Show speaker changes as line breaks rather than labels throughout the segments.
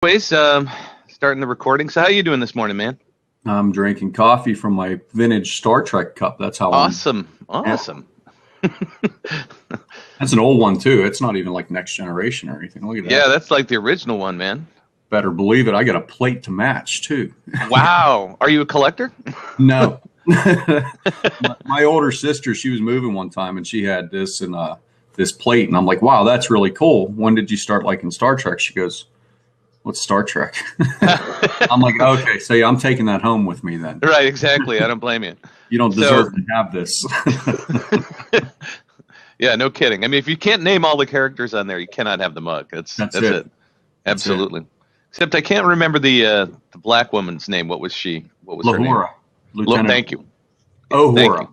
Anyways, starting the recording. So how you doing this morning, man?
I'm drinking coffee from my vintage Star Trek cup. That's how
Awesome.
Yeah. That's an old one too. It's not even like next generation or anything. Look at that.
Yeah, that's like the original one, man.
Better believe it. I got a plate to match too.
Wow. Are you a collector?
No. My older sister, she was moving one time and she had this and this plate, and I'm like, wow, that's really cool. When did you start liking Star Trek? She goes, what's Star Trek? I'm like, okay, so yeah, I'm taking that home with me then.
Right, exactly. I don't blame you.
You don't deserve to have this.
Yeah, no kidding. I mean, if you can't name all the characters on there, you cannot have the mug. That's it. Absolutely. Except I can't remember the black woman's name. What was she? What was her name?
Lieutenant.
Thank you.
Uhura.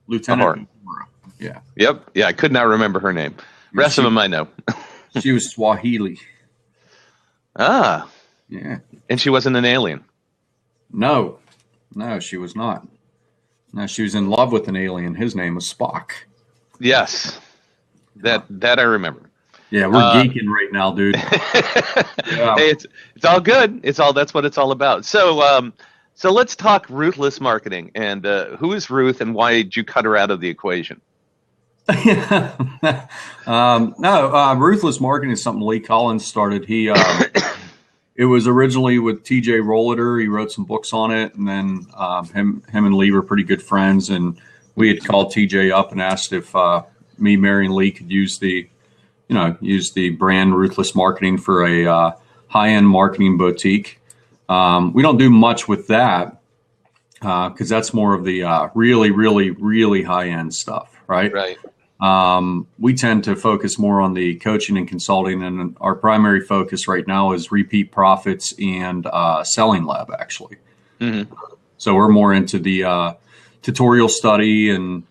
Lieutenant Uhura. Yeah.
Yep. Yeah, I could not remember her name. Rest of them I know.
She was Swahili.
Ah.
Yeah.
And she wasn't an alien.
No, she was not. No, she was in love with an alien. His name was Spock.
Yes. That I remember.
Yeah, we're geeking right now, dude. Yeah.
Hey, it's all good. That's what it's all about. So let's talk ruthless marketing. And who is Ruth, and why did you cut her out of the equation?
Ruthless Marketing is something Lee Collins started. It was originally with TJ Rolliter. He wrote some books on it, and then him and Lee were pretty good friends, and we had called TJ up and asked if me, Mary, and Lee could use the brand Ruthless Marketing for a high-end marketing boutique. We don't do much with that because that's more of the really, really, really high-end stuff, right?
Right.
We tend to focus more on the coaching and consulting, and our primary focus right now is repeat profits and Selling Lab, actually.
Mm-hmm.
So we're more into the tutorial study and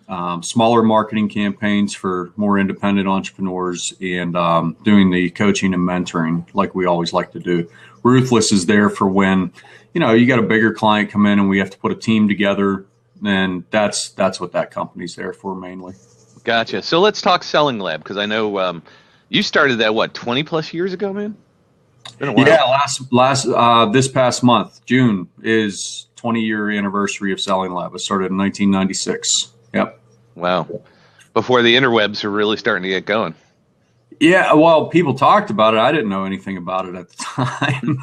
smaller marketing campaigns for more independent entrepreneurs, and doing the coaching and mentoring like we always like to do. Ruthless is there for when, you got a bigger client come in and we have to put a team together, and that's what that company's there for mainly.
Gotcha. So let's talk Selling Lab, because I know you started that, 20 plus years ago, man? It's been a while.
Yeah, this past month, June, is 20-year anniversary of Selling Lab. It started in 1996. Yep.
Wow. Before the interwebs were really starting to get going.
Yeah, well, people talked about it. I didn't know anything about it at the time.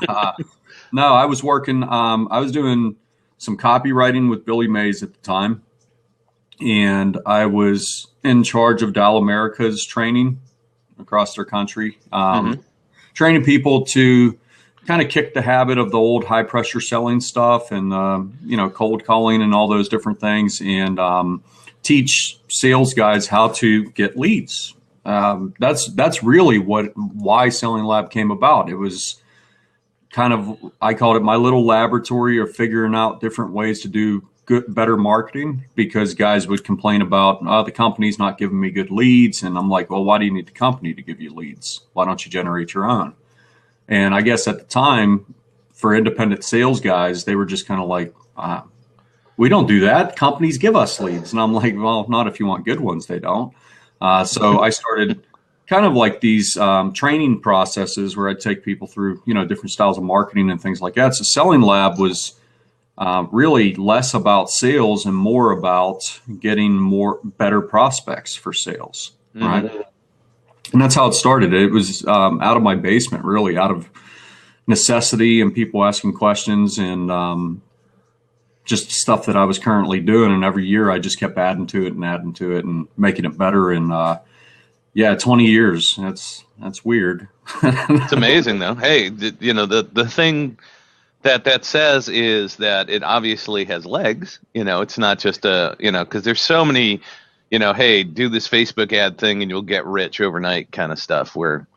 No, I was working, I was doing some copywriting with Billy Mays at the time. And I was in charge of Dial America's training across their country, training people to kind of kick the habit of the old high pressure selling stuff and, cold calling and all those different things, and teach sales guys how to get leads. That's really why Selling Lab came about. It was kind of, I called it my little laboratory of figuring out different ways to do better marketing, because guys would complain about, the company's not giving me good leads. And I'm like, well, why do you need the company to give you leads? Why don't you generate your own? And I guess at the time, for independent sales guys, they were just kind of like, we don't do that. Companies give us leads. And I'm like, well, not if you want good ones, they don't. So I started kind of like these training processes where I'd take people through, different styles of marketing and things like that. So Selling Lab was really less about sales and more about getting better prospects for sales, right? Mm-hmm. And that's how it started. It was out of my basement, really, out of necessity and people asking questions and just stuff that I was currently doing. And every year I just kept adding to it and making it better. And 20 years. That's weird.
It's amazing, though. Hey, the thing that says is that it obviously has legs. It's not just because there's so many, hey, do this Facebook ad thing and you'll get rich overnight kind of stuff, where,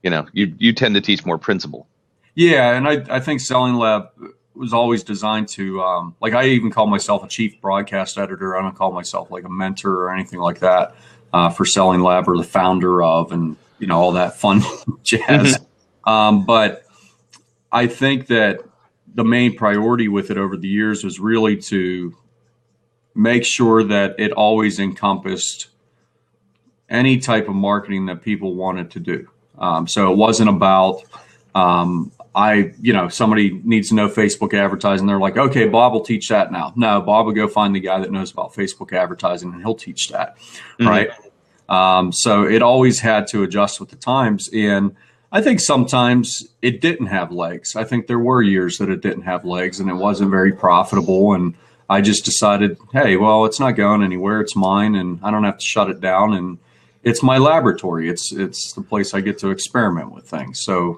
you tend to teach more principle. Yeah.
And I think Selling Lab was always designed to, I even call myself a chief broadcast editor. I don't call myself like a mentor or anything like that for Selling Lab, or the founder of, and, all that fun jazz. But I think that the main priority with it over the years was really to make sure that it always encompassed any type of marketing that people wanted to do. So it wasn't about somebody needs to know Facebook advertising. They're like, okay, Bob will teach that now. No, Bob will go find the guy that knows about Facebook advertising and he'll teach that. Right. So it always had to adjust with the times. And I think sometimes it didn't have legs. I think there were years that it didn't have legs and it wasn't very profitable. And I just decided, hey, well, it's not going anywhere. It's mine and I don't have to shut it down. And it's my laboratory. It's the place I get to experiment with things. So,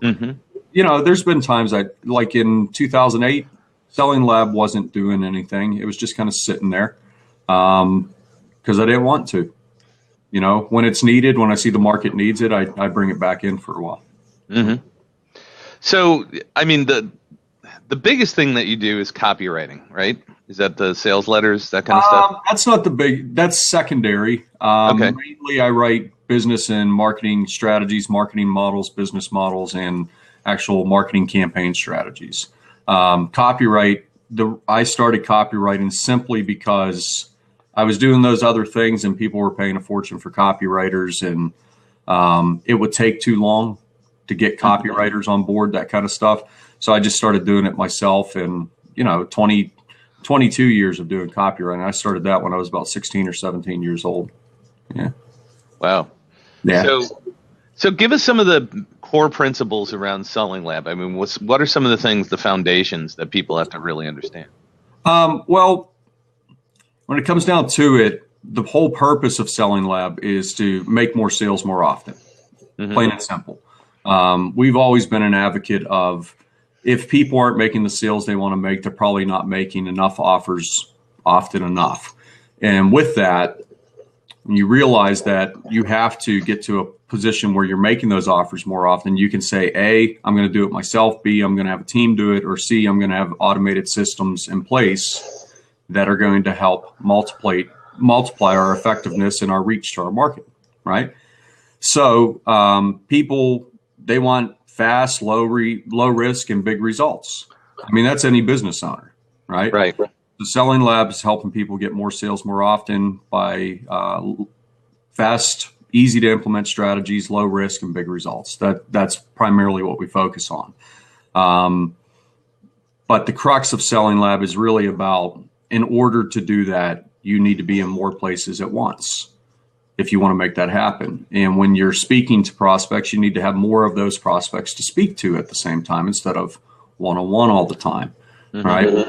there's been times like in 2008, Selling Lab wasn't doing anything. It was just kind of sitting there because I didn't want to. When it's needed, when I see the market needs it, I bring it back in for a while.
So, I mean, the biggest thing that you do is copywriting, right? Is that the sales letters, that kind of stuff?
That's not that's secondary.
Okay.
Mainly I write business and marketing strategies, marketing models, business models, and actual marketing campaign strategies. Copyright, I started copywriting simply because I was doing those other things and people were paying a fortune for copywriters and it would take too long to get copywriters on board, that kind of stuff. So I just started doing it myself and, 22 years of doing copywriting. I started that when I was about 16 or 17 years old. Yeah.
Wow.
Yeah.
So give us some of the core principles around Selling Lab. I mean, what are some of the things, the foundations that people have to really understand?
Well, when it comes down to it, the whole purpose of Selling Lab is to make more sales more often, plain and simple. We've always been an advocate of if people aren't making the sales they want to make, they're probably not making enough offers often enough. And with that, you realize that you have to get to a position where you're making those offers more often. You can say, A, I'm going to do it myself. B, I'm going to have a team do it. Or C, I'm going to have automated systems in place that are going to help multiply our effectiveness and our reach to our market, right? So people, they want fast, low risk, and big results. I mean, that's any business owner, right?
Right.
The Selling Lab is helping people get more sales more often by fast, easy to implement strategies, low risk, and big results. That's primarily what we focus on. But the crux of Selling Lab is really about, in order to do that, you need to be in more places at once if you want to make that happen. And when you're speaking to prospects, you need to have more of those prospects to speak to at the same time instead of one-on-one all the time. Right.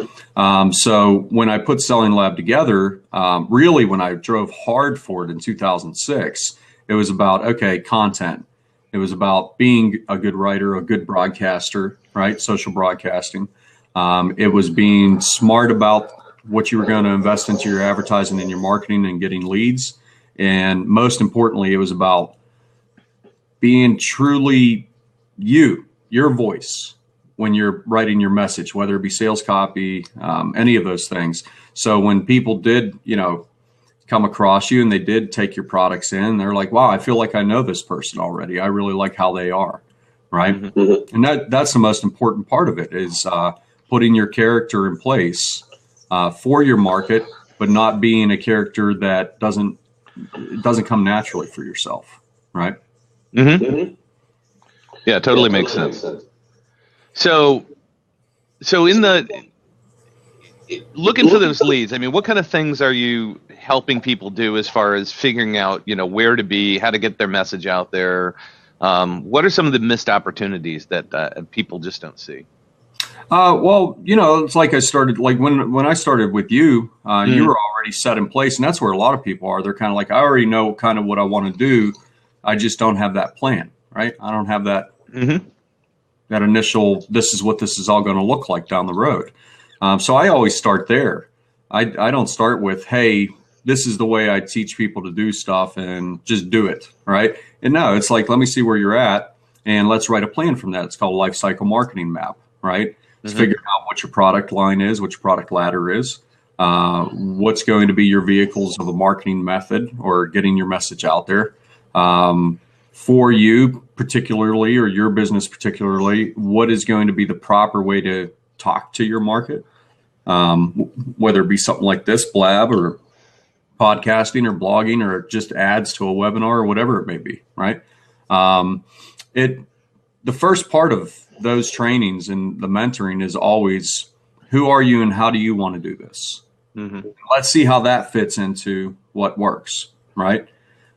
So when I put Selling Lab together, really when I drove hard for it in 2006, it was about, okay, content. It was about being a good writer, a good broadcaster, right? Social broadcasting. It was being smart about what you were going to invest into your advertising and your marketing and getting leads. And most importantly, it was about being truly your voice when you're writing your message, whether it be sales copy, any of those things. So when people did, come across you and they did take your products in, they're like, wow, I feel like I know this person already. I really like how they are. Right. And that's the most important part of it is putting your character in place for your market, but not being a character that doesn't come naturally for yourself. Right.
Yeah, totally makes sense. So in looking for those leads, I mean, what kind of things are you helping people do as far as figuring out, where to be, how to get their message out there? What are some of the missed opportunities that people just don't see?
Well, it's like I started, like when I started with you, you were already set in place, and that's where a lot of people are. They're kind of like, I already know kind of what I want to do. I just don't have that plan, right? I don't have that. That initial, this is what this is all going to look like down the road. So I always start there. I don't start with, hey, this is the way I teach people to do stuff and just do it, right? And no, it's like, let me see where you're at and let's write a plan from that. It's called a life cycle marketing map, right? Let's figure out what your product line is, what your product ladder is, what's going to be your vehicles of a marketing method or getting your message out there. For you particularly, or your business particularly, what is going to be the proper way to talk to your market, whether it be something like this, Blab, or podcasting or blogging, or just ads to a webinar or whatever it may be, right? The first part of those trainings and the mentoring is always, who are you and how do you want to do this? Mm-hmm. Let's see how that fits into what works, right?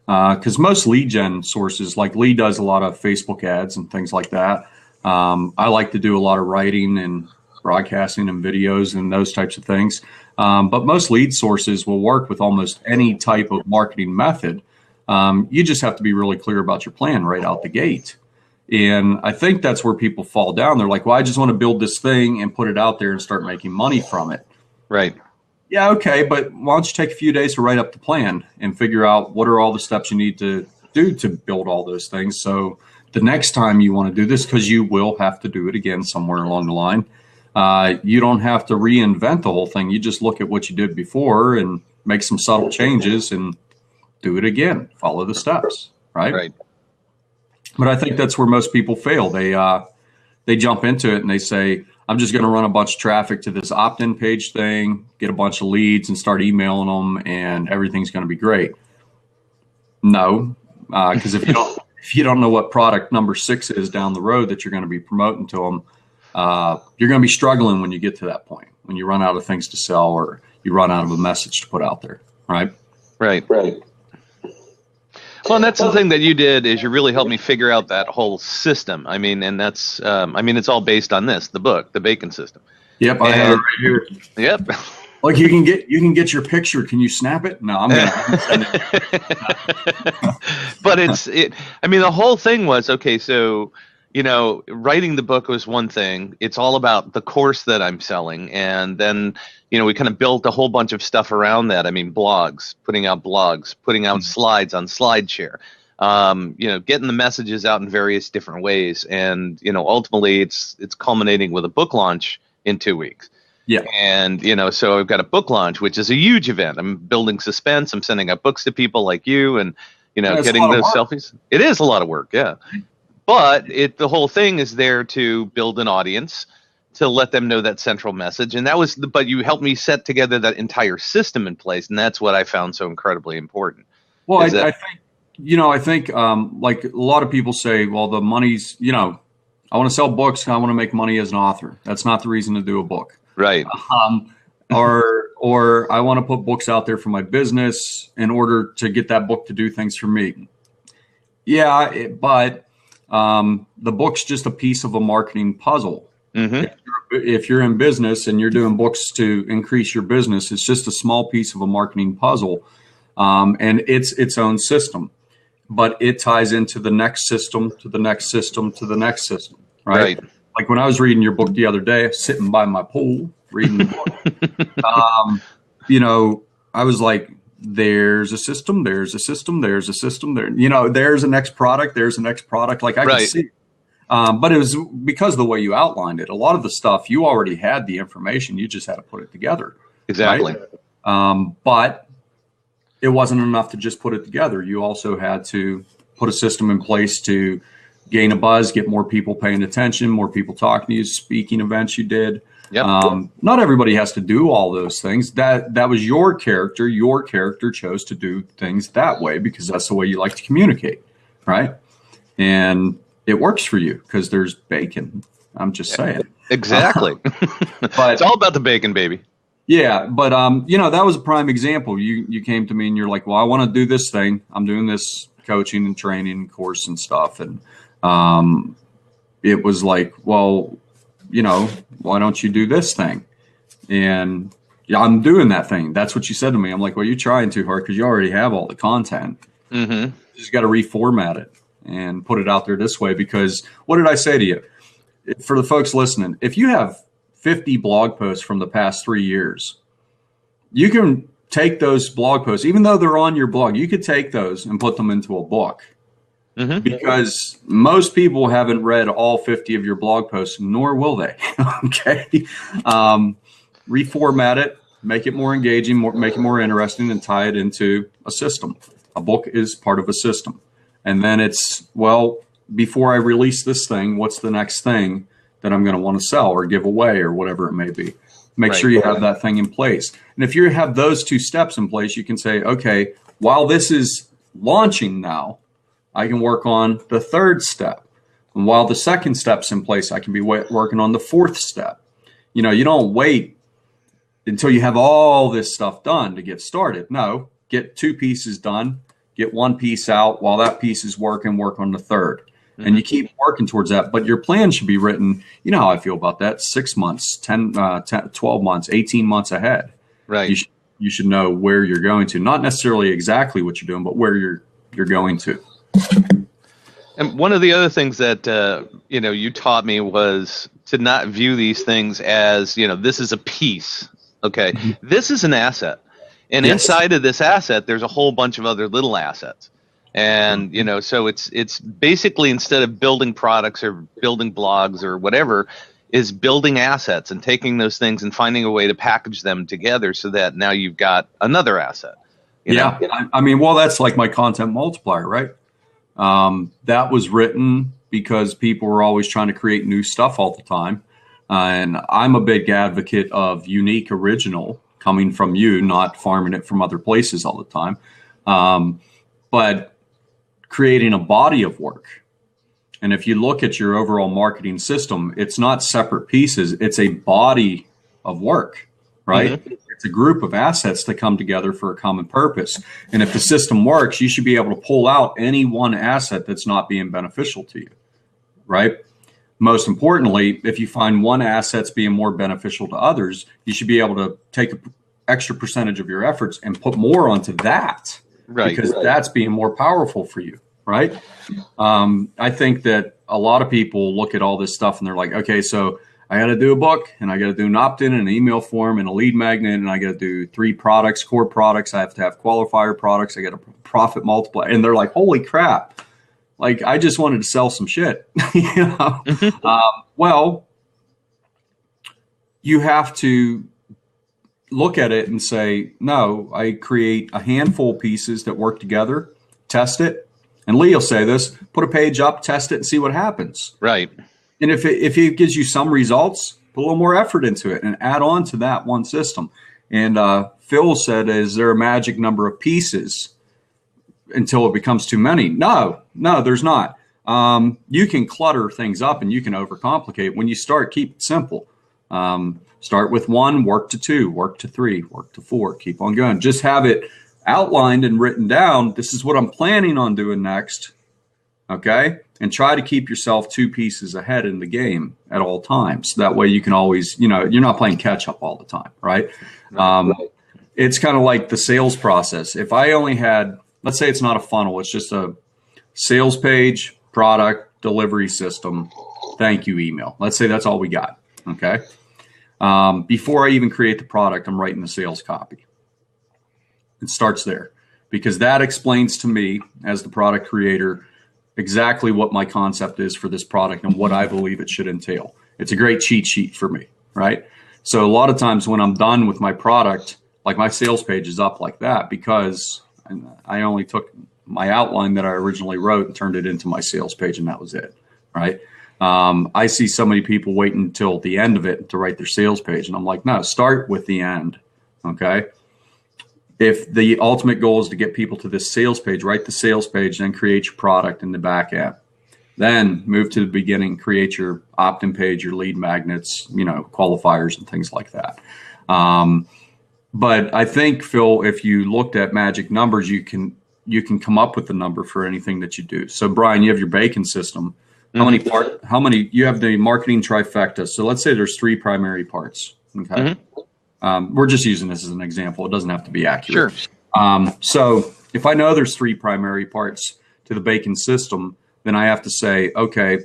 Because most lead gen sources, like Lee does a lot of Facebook ads and things like that. I like to do a lot of writing and broadcasting and videos and those types of things. But most lead sources will work with almost any type of marketing method. You just have to be really clear about your plan right out the gate. And I think that's where people fall down. They're like, well, I just want to build this thing and put it out there and start making money from it.
Right.
Yeah, okay, but why don't you take a few days to write up the plan and figure out what are all the steps you need to do to build all those things. So the next time you want to do this, because you will have to do it again somewhere along the line, you don't have to reinvent the whole thing. You just look at what you did before and make some subtle changes and do it again. Follow the steps, right?
Right.
But I think that's where most people fail. They jump into it and they say, I'm just going to run a bunch of traffic to this opt-in page thing, get a bunch of leads and start emailing them, and everything's going to be great. No, because if you don't know what product number 6 is down the road that you're going to be promoting to them, you're going to be struggling when you get to that point, when you run out of things to sell or you run out of a message to put out there, right?
Right. Well, and that's the thing that you did, is you really helped me figure out that whole system. I mean, and that's, it's all based on this, the book, The Bacon System.
Yep, I have it right here.
Yep.
Like you can get your picture. Can you snap it? No, I'm gonna send it.
But the whole thing was, okay, so, writing the book was one thing. It's all about the course that I'm selling. And then, we kind of built a whole bunch of stuff around that. I mean, putting out slides on SlideShare, getting the messages out in various different ways. And, ultimately it's culminating with a book launch in 2 weeks.
Yeah.
And, so I've got a book launch, which is a huge event. I'm building suspense. I'm sending out books to people like you and, getting those selfies. It is a lot of work. Yeah. But the whole thing is there to build an audience, to let them know that central message. And but you helped me set together that entire system in place. And that's what I found so incredibly important.
Well, I think like a lot of people say, well, the money's, I want to sell books. I want to make money as an author. That's not the reason to do a book.
Right.
Or I want to put books out there for my business in order to get that book to do things for me. Yeah, but the book's just a piece of a marketing puzzle. Mm-hmm. If you're in business and you're doing books to increase your business, it's just a small piece of a marketing puzzle, and it's its own system. But it ties into the next system, to the next system, to the next system, right? Like when I was reading your book the other day, sitting by my pool reading the book, I was like, there's a system, there's a system, there's a system, there's a next product, there's a next product. Like I could see it. But it was because of the way you outlined it. A lot of the stuff, you already had the information. You just had to put it together.
Exactly.
Right? But it wasn't enough to just put it together. You also had to put a system in place to gain a buzz, get more people paying attention, more people talking to you, speaking events you did.
Yep.
Not everybody has to do all those things. That was your character. Your character chose to do things that way because that's the way you like to communicate, right? And it works for you because there's bacon. I'm just saying.
Exactly. But it's all about the bacon, baby.
Yeah, but that was a prime example. You came to me and you're like, well, I want to do this thing. I'm doing this coaching and training course and stuff, and it was like, well, why don't you do this thing? And yeah, I'm doing that thing. That's what you said to me. I'm like, well, you're trying too hard because you already have all the content. Mm-hmm. You just got to reformat it and put it out there this way. Because what did I say to you? For the folks listening, if you have 50 blog posts from the past 3 years, you can take those blog posts, even though they're on your blog, you could take those and put them into a book. Mm-hmm. Because most people haven't read all 50 of your blog posts, nor will they. Okay. Reformat it, make it more engaging, make it more interesting, and tie it into a system. A book is part of a system. And then it's, well, before I release this thing, what's the next thing that I'm going to want to sell or give away or whatever it may be? Make sure you have that thing in place. And if you have those 2 steps in place, you can say, okay, while this is launching now, I can work on the 3rd step. And while the second step's in place, I can be working on the fourth step. You know, you don't wait until you have all this stuff done to get started. No, get 2 pieces done, get 1 piece out. While that piece is working, work on the third. Mm-hmm. And you keep working towards that. But your plan should be written, you know how I feel about that, 6 months, 10, 12 months, 18 months ahead.
Right.
You should know where you're going to. Not necessarily exactly what you're doing, but where you're going to.
And one of the other things that you taught me was to not view these things as, this is a piece. Okay, mm-hmm. This is an asset, and yes. Inside of this asset, there's a whole bunch of other little assets. And so it's basically, instead of building products or building blogs or whatever, is building assets and taking those things and finding a way to package them together so that now you've got another asset.
Yeah, I mean, well, that's like my content multiplier, right? That was written because people were always trying to create new stuff all the time. And I'm a big advocate of unique, original, coming from you, not farming it from other places all the time. But creating a body of work. And if you look at your overall marketing system, it's not separate pieces. It's a body of work, right? Mm-hmm. It's a group of assets that come together for a common purpose. And if the system works, you should be able to pull out any one asset that's not being beneficial to you, right? Most importantly, if you find one asset's being more beneficial to others, you should be able to take an extra percentage of your efforts and put more onto that, right? Because that's being more powerful for you, right? I think that a lot of people look at all this stuff and they're like, okay, so I got to do a book, and I got to do an opt-in and an email form and a lead magnet, and I got to do 3 products, core products. I have to have qualifier products. I got a profit multiplier. And they're like, holy crap. Like, I just wanted to sell some shit. Well, you have to look at it and say, no, I create a handful of pieces that work together, test it. And Lee will say this, put a page up, test it, and see what happens.
Right.
And if it gives you some results, put a little more effort into it and add on to that one system. And Phil said, is there a magic number of pieces until it becomes too many? No, there's not. You can clutter things up and you can overcomplicate. When you start, keep it simple. Start with 1, work to 2, work to 3, work to 4, keep on going. Just have it outlined and written down. This is what I'm planning on doing next. Okay. And try to keep yourself 2 pieces ahead in the game at all times. That way you can always, you're not playing catch up all the time. Right. It's kind of like the sales process. If I only had, let's say it's not a funnel, it's just a sales page, product, delivery system, thank you email. Let's say that's all we got. Okay. Before I even create the product, I'm writing the sales copy. It starts there because that explains to me as the product creator exactly what my concept is for this product and what I believe it should entail. It's a great cheat sheet for me, right? So a lot of times when I'm done with my product, like my sales page is up like that because I only took my outline that I originally wrote and turned it into my sales page, and that was it, right? I see so many people waiting until the end of it to write their sales page, and I'm like, no, start with the end, okay? If the ultimate goal is to get people to this sales page, write the sales page, then create your product in the back end. Then move to the beginning, create your opt-in page, your lead magnets, qualifiers and things like that. But I think, Phil, if you looked at magic numbers, you can come up with the number for anything that you do. So, Brian, you have your bacon system. How many? You have the marketing trifecta. So let's say there's 3 primary parts. Okay. Mm-hmm. We're just using this as an example. It doesn't have to be accurate. Sure. So if I know there's 3 primary parts to the bacon system, then I have to say, okay,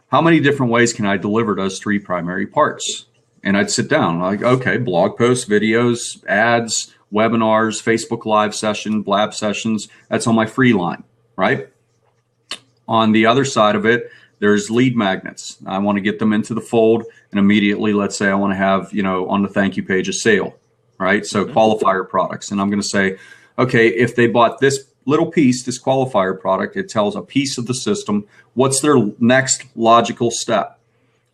how many different ways can I deliver those 3 primary parts? And I'd sit down like, okay, blog posts, videos, ads, webinars, Facebook Live session, Blab sessions. That's on my free line, right? On the other side of it, there's lead magnets. I want to get them into the fold, and immediately, let's say I want to have, on the thank you page, a sale, right? So qualifier products. And I'm going to say, okay, if they bought this little piece, this qualifier product, it tells a piece of the system. What's their next logical step?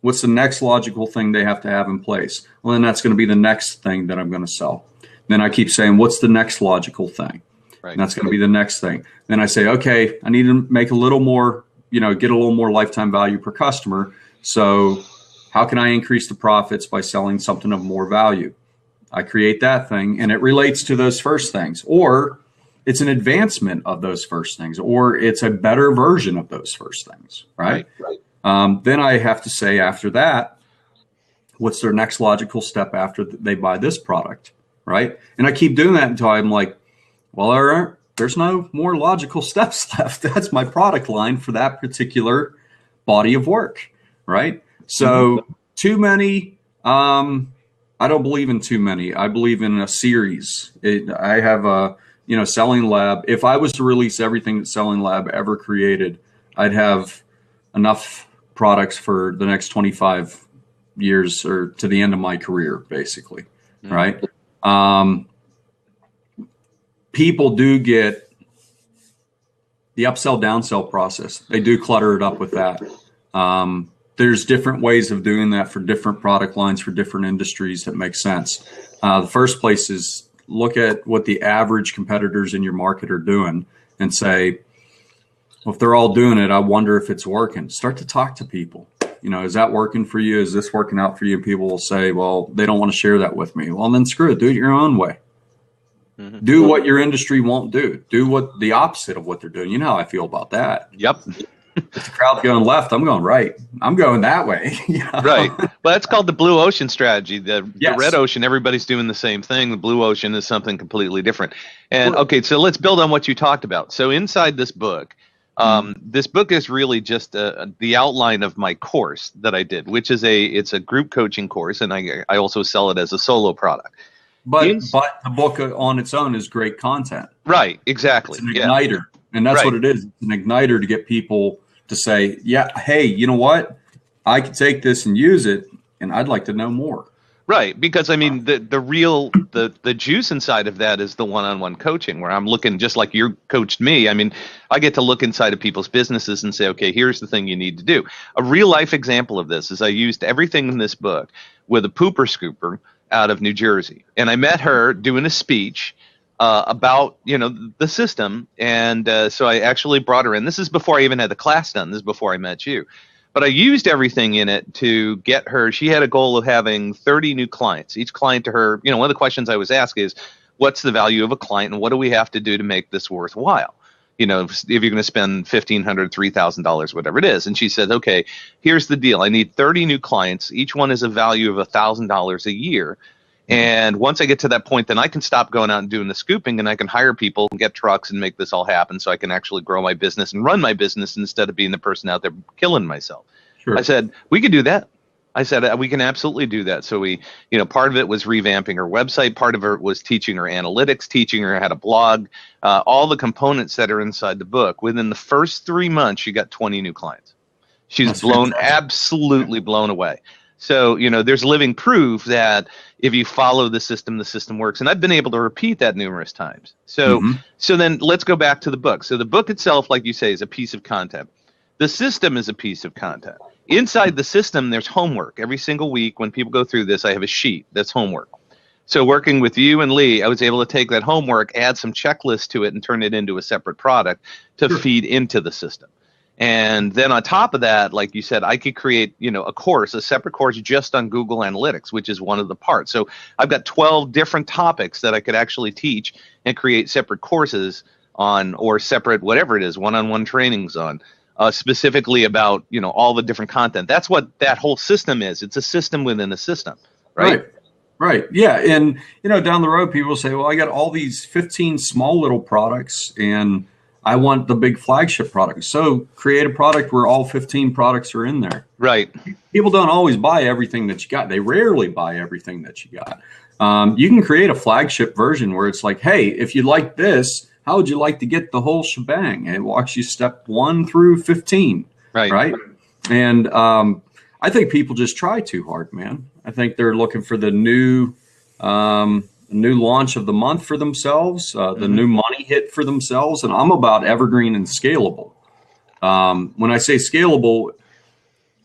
What's the next logical thing they have to have in place? Well, then that's going to be the next thing that I'm going to sell. Then I keep saying, what's the next logical thing? Right. And that's going to be the next thing. Then I say, okay, I need to make a little more get a little more lifetime value per customer. So how can I increase the profits by selling something of more value? I create that thing, and it relates to those first things, or it's an advancement of those first things, or it's a better version of those first things, right? Then I have to say after that, what's their next logical step after they buy this product, right? And I keep doing that until I'm like, well, there's no more logical steps left. That's my product line for that particular body of work, right? So too many, I don't believe in too many. I believe in a series. I have a, Selling Lab. If I was to release everything that Selling Lab ever created, I'd have enough products for the next 25 years or to the end of my career, basically, right? People do get the upsell, downsell process. They do clutter it up with that. There's different ways of doing that for different product lines, for different industries that make sense. The first place is look at what the average competitors in your market are doing and say, well, if they're all doing it, I wonder if it's working. Start to talk to people. Is that working for you? Is this working out for you? And people will say, well, they don't want to share that with me. Well, then screw it. Do it your own way. Do what your industry won't do. Do what the opposite of what they're doing. You know how I feel about that.
Yep.
If the crowd's going left, I'm going right. I'm going that way.
Right. Well, that's called the blue ocean strategy. The red ocean, everybody's doing the same thing. The blue ocean is something completely different. And okay, so let's build on what you talked about. So inside this book, this book is really just the outline of my course that I did, which is it's a group coaching course, and I also sell it as a solo product.
But the book on its own is great content.
Right. Exactly.
It's an igniter. And that's what it is. It's an igniter to get people to say, yeah, hey, you know what? I could take this and use it, and I'd like to know more. Right.
Because, I mean, the juice inside of that is the one-on-one coaching where I'm looking just like you coached me. I mean, I get to look inside of people's businesses and say, okay, here's the thing you need to do. A real-life example of this is I used everything in this book with a pooper scooper out of New Jersey. And I met her doing a speech about, the system. And so I actually brought her in. This is before I even had the class done. This is before I met you. But I used everything in it to get her. She had a goal of having 30 new clients. Each client to her, one of the questions I was asked is, what's the value of a client and what do we have to do to make this worthwhile? If you're going to spend $1,500, $3,000, whatever it is. And she said, okay, here's the deal. I need 30 new clients. Each one is a value of $1,000 a year. And once I get to that point, then I can stop going out and doing the scooping, and I can hire people and get trucks and make this all happen so I can actually grow my business and run my business instead of being the person out there killing myself. Sure. I said, we could do that. I said, we can absolutely do that. So we, part of it was revamping her website. Part of it was teaching her analytics, teaching her how to blog, all the components that are inside the book. Within the first 3 months, she got 20 new clients. She's absolutely blown away. So, there's living proof that if you follow the system works. And I've been able to repeat that numerous times. So, so then let's go back to the book. So the book itself, like you say, is a piece of content. The system is a piece of content. Inside the system, there's homework. Every single week when people go through this, I have a sheet that's homework. So working with you and Lee, I was able to take that homework, add some checklists to it, and turn it into a separate product to feed into the system. And then on top of that, like you said, I could create, a course, a separate course just on Google Analytics, which is one of the parts. So I've got 12 different topics that I could actually teach and create separate courses on, or separate, whatever it is, one-on-one trainings on, specifically about, all the different content. That's what that whole system is. It's a system within a system, right?
Right. Yeah. And, down the road, people say, well, I got all these 15 small little products and I want the big flagship product. So create a product where all 15 products are in there.
Right.
People don't always buy everything that you got. They rarely buy everything that you got. You can create a flagship version where it's like, hey, if you like this, how would you like to get the whole shebang? And it walks you step 1 through 15. Right. And I think people just try too hard, man. I think they're looking for the new launch of the month for themselves, the new money hit for themselves. And I'm about evergreen and scalable. When I say scalable,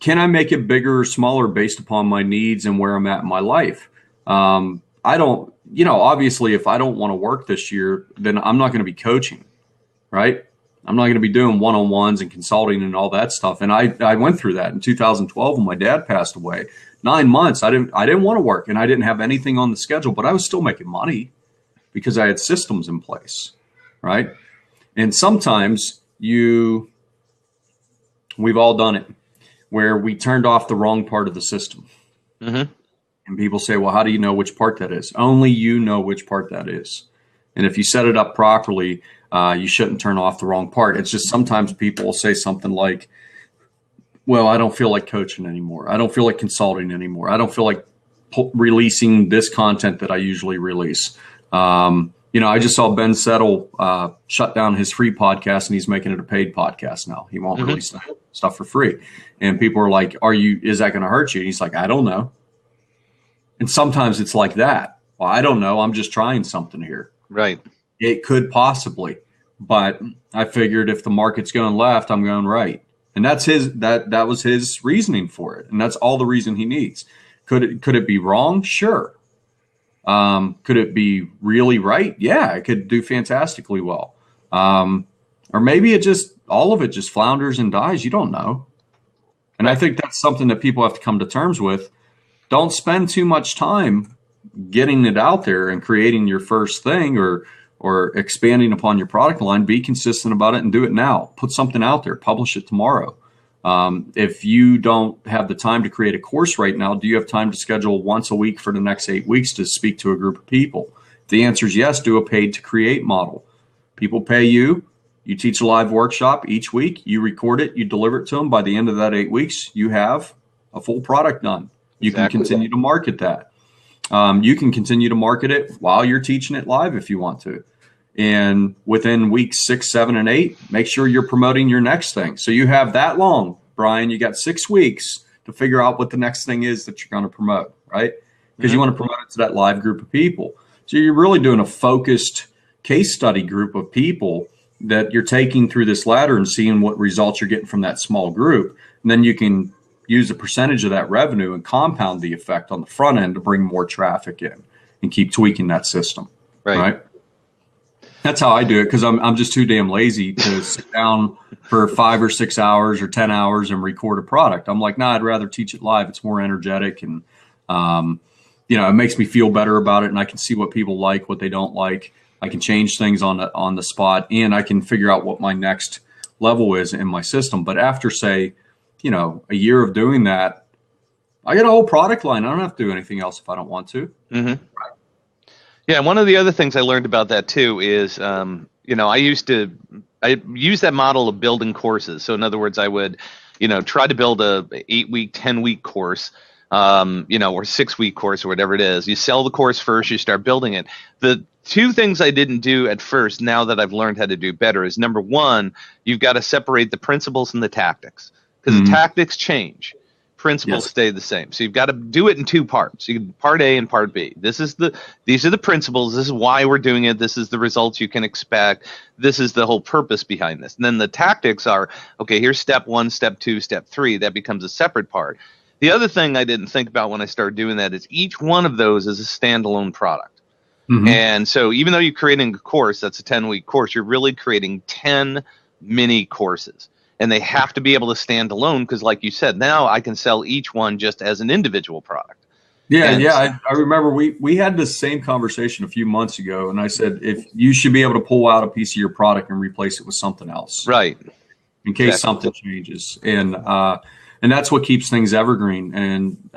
can I make it bigger or smaller based upon my needs and where I'm at in my life? I don't, obviously if I don't want to work this year, then I'm not going to be coaching, right? I'm not going to be doing one-on-ones and consulting and all that stuff. And I went through that in 2012 when my dad passed away. 9 months, I didn't want to work, and I didn't have anything on the schedule, but I was still making money because I had systems in place, right? And sometimes we've all done it, where we turned off the wrong part of the system.
Mm-hmm.
And people say, well, how do you know which part that is? Only you know which part that is. And if you set it up properly, you shouldn't turn off the wrong part. It's just sometimes people will say something like, well, I don't feel like coaching anymore. I don't feel like consulting anymore. I don't feel like releasing this content that I usually release. I just saw Ben Settle shut down his free podcast, and he's making it a paid podcast now. He won't release stuff for free. And people are like, is that going to hurt you? And he's like, I don't know. And sometimes it's like that. Well, I don't know. I'm just trying something here.
Right.
It could possibly, but I figured if the market's going left, I'm going right. And that's that was his reasoning for it. And that's all the reason he needs. Could it be wrong? Sure. Could it be really right? Yeah, it could do fantastically well. Or maybe all of it just flounders and dies. You don't know. And I think that's something that people have to come to terms with. Don't spend too much time getting it out there and creating your first thing or expanding upon your product line. Be consistent about it and do it now. Put something out there, publish it tomorrow. If you don't have the time to create a course right now, do you have time to schedule once a week for the next 8 weeks to speak to a group of people? If the answer is yes, do a paid to create model. People pay you. You teach a live workshop each week. You record it. You deliver it to them. By the end of that 8 weeks, you have a full product done. You can continue to market that. You can continue to market it while you're teaching it live if you want to. And within weeks 6, 7, and 8, make sure you're promoting your next thing. So you have that long, Brian. You got 6 weeks to figure out what the next thing is that you're going to promote, right? Because you want to promote it to that live group of people. So you're really doing a focused case study group of people that you're taking through this ladder and seeing what results you're getting from that small group. And then you can use a percentage of that revenue and compound the effect on the front end to bring more traffic in and keep tweaking that system, right? That's how I do it, because I'm just too damn lazy to sit down for 5 or 6 hours or 10 hours and record a product. I'm like, I'd rather teach it live. It's more energetic, and it makes me feel better about it, and I can see what people like, what they don't like. I can change things on the spot, and I can figure out what my next level is in my system. But after, say, a year of doing that, I get a whole product line. I don't have to do anything else if I don't want to.
Mm-hmm. Yeah, one of the other things I learned about that too is, I used that model of building courses. So in other words, I would, try to build a 8-week, 10-week course, or 6-week course or whatever it is. You sell the course first, you start building it. The 2 things I didn't do at first, now that I've learned how to do better, is number 1, you've got to separate the principles and the tactics, because the tactics change. Principles stay the same. So you've got to do it in 2 parts. Part A and part B. These are the principles. This is why we're doing it. This is the results you can expect. This is the whole purpose behind this. And then the tactics are, okay, here's step 1, step 2, step 3. That becomes a separate part. The other thing I didn't think about when I started doing that is each one of those is a standalone product. Mm-hmm. And so even though you're creating a course, that's a 10-week course, you're really creating 10 mini courses. And they have to be able to stand alone, because like you said, now I can sell each one just as an individual product.
I remember we had this same conversation a few months ago, and I said, if you should be able to pull out a piece of your product and replace it with something else.
Right.
In case something changes. And that's what keeps things evergreen. And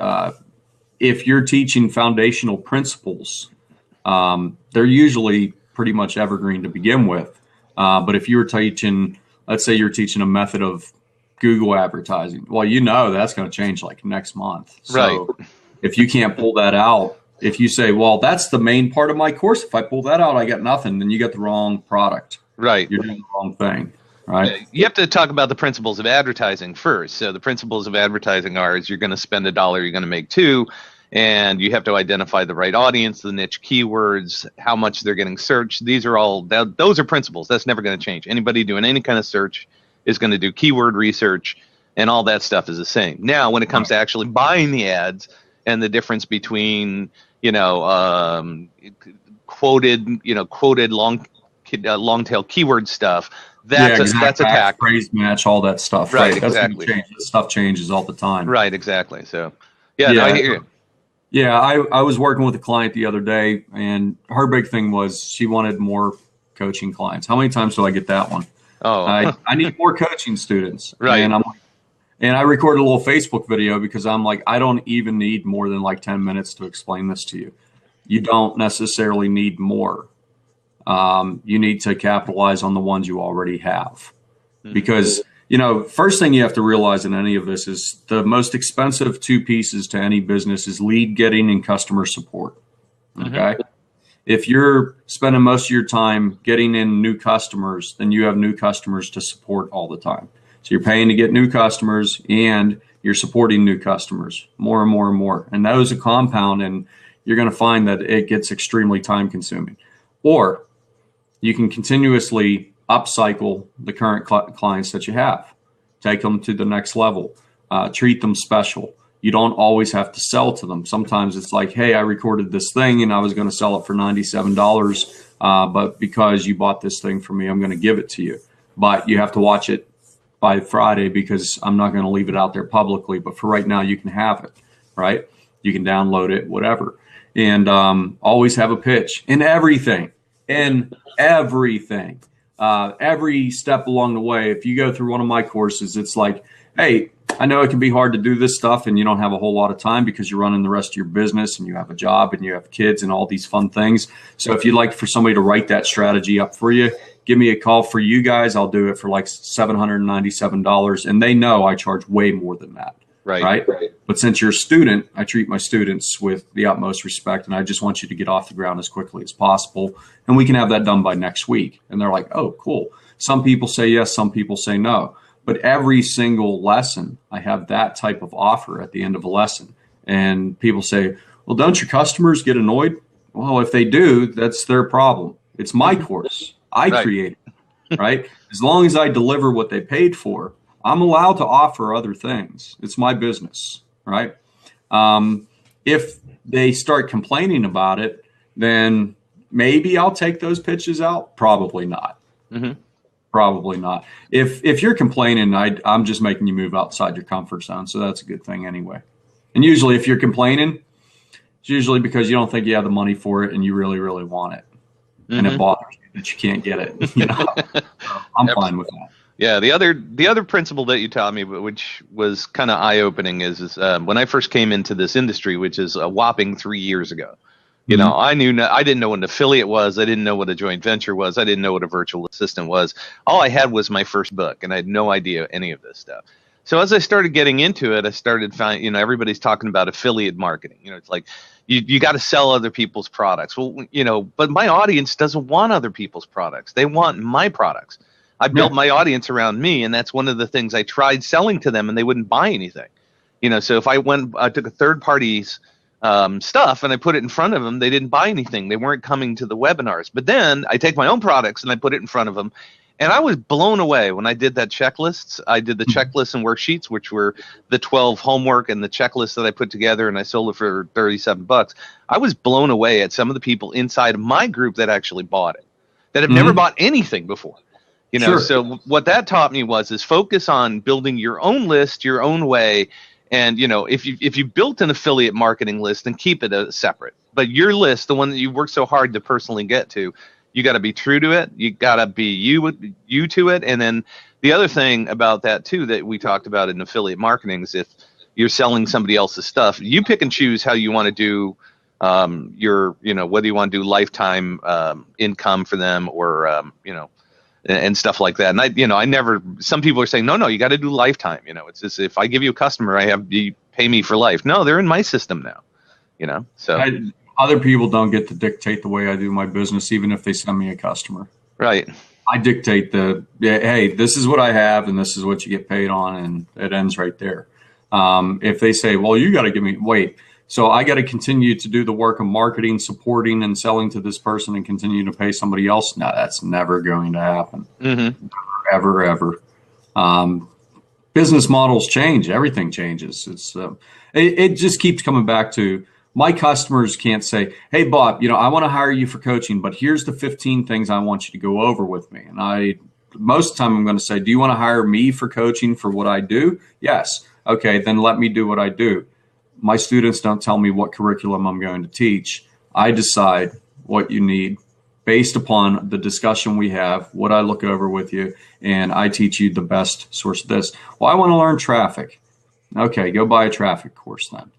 if you're teaching foundational principles, they're usually pretty much evergreen to begin with. But if you were teaching, let's say you're teaching a method of Google advertising. Well, that's going to change like next month. So if you can't pull that out, if you say, well, that's the main part of my course, if I pull that out, I got nothing, then you got the wrong product.
Right.
You're doing the wrong thing. Right.
You have to talk about the principles of advertising first. So the principles of advertising are, is you're going to spend $1, you're going to make 2. And you have to identify the right audience, the niche keywords, how much they're getting searched. Those are principles. That's never going to change. Anybody doing any kind of search is going to do keyword research, and all that stuff is the same. Now, when it comes to actually buying the ads and the difference between, quoted long long tail keyword stuff.
That's
a tactic.
Phrase match, all that stuff.
Right,
That's
exactly.
Change. That stuff changes all the time.
Right, exactly. So, yeah, no, I hear you.
Yeah, I was working with a client the other day, and her big thing was she wanted more coaching clients. How many times do I get that one?
Oh,
I need more coaching students.
Right.
And I recorded a little Facebook video because I'm like, I don't even need more than like 10 minutes to explain this to you. You don't necessarily need more. You need to capitalize on the ones you already have. Because, first thing you have to realize in any of this is the most expensive two pieces to any business is lead getting and customer support. Okay. If you're spending most of your time getting in new customers, then you have new customers to support all the time. So you're paying to get new customers and you're supporting new customers more and more and more. And those are compound, and you're going to find that it gets extremely time consuming. Or you can continuously upcycle the current clients that you have, take them to the next level, treat them special. You don't always have to sell to them. Sometimes it's like, hey, I recorded this thing and I was going to sell it for $97, but because you bought this thing from me, I'm going to give it to you. But you have to watch it by Friday because I'm not going to leave it out there publicly. But for right now, you can have it, right? You can download it, whatever. And always have a pitch in everything, every step along the way. If you go through one of my courses, it's like, hey, I know it can be hard to do this stuff and you don't have a whole lot of time because you're running the rest of your business and you have a job and you have kids and all these fun things. So if you'd like for somebody to write that strategy up for you, give me a call. For you guys, I'll do it for like $797. And they know I charge way more than that. Right. But since you're a student, I treat my students with the utmost respect. And I just want you to get off the ground as quickly as possible. And we can have that done by next week. And they're like, oh, cool. Some people say yes, some people say no. But every single lesson, I have that type of offer at the end of a lesson. And people say, well, don't your customers get annoyed? Well, if they do, that's their problem. It's my course. I created it, right? As long as I deliver what they paid for, I'm allowed to offer other things. It's my business, right? If they start complaining about it, then maybe I'll take those pitches out. Probably not. Probably not. If you're complaining, I'm just making you move outside your comfort zone. So that's a good thing anyway. And usually if you're complaining, it's usually because you don't think you have the money for it and you really, really want it. And it bothers you that you can't get it. So I'm fine with that.
Yeah. The other principle that you taught me, which was kind of eye-opening, is when I first came into this industry, which is a whopping 3 years ago. I didn't know what an affiliate was. I didn't know what a joint venture was. I didn't know what a virtual assistant was. All I had was my first book, and I had no idea any of this stuff. So as I started getting into it, I started finding, everybody's talking about affiliate marketing. It's like you got to sell other people's products. Well, but my audience doesn't want other people's products. They want my products. I built my audience around me, and that's one of the things I tried selling to them, and they wouldn't buy anything. So if I took a third party's stuff and I put it in front of them, they didn't buy anything. They weren't coming to the webinars. But then I take my own products and I put it in front of them. And I was blown away when I did that checklists. I did the checklists and worksheets, which were the 12 homework and the checklist that I put together, and I sold it for $37. I was blown away at some of the people inside of my group that actually bought it, that have never bought anything before. So what that taught me is focus on building your own list, your own way. And, if you built an affiliate marketing list, then keep it separate. But your list, the one that you worked so hard to personally get to, you got to be true to it. You got to be you to it. And then the other thing about that, too, that we talked about in affiliate marketing is if you're selling somebody else's stuff, you pick and choose how you want to do whether you want to do lifetime income for them or, and stuff like that. And some people are saying, no, you got to do lifetime. It's just, if I give you a customer, you pay me for life. No, they're in my system now, so.
Other people don't get to dictate the way I do my business, even if they send me a customer. Right. I dictate hey, this is what I have and this is what you get paid on. And it ends right there. If they say, well, you got to give me, so I got to continue to do the work of marketing, supporting, and selling to this person and continue to pay somebody else. No, that's never going to happen. Ever. Business models change. Everything changes. It just keeps coming back to My customers can't say, hey, Bob, I want to hire you for coaching, but here's the 15 things I want you to go over with me. And most of the time I'm going to say, do you want to hire me for coaching for what I do? Yes. Okay, then let me do what I do. My students don't tell me what curriculum I'm going to teach. I decide what you need based upon the discussion we have, what I look over with you, and I teach you the best source of this. Well, I want to learn traffic. Okay, go buy a traffic course then.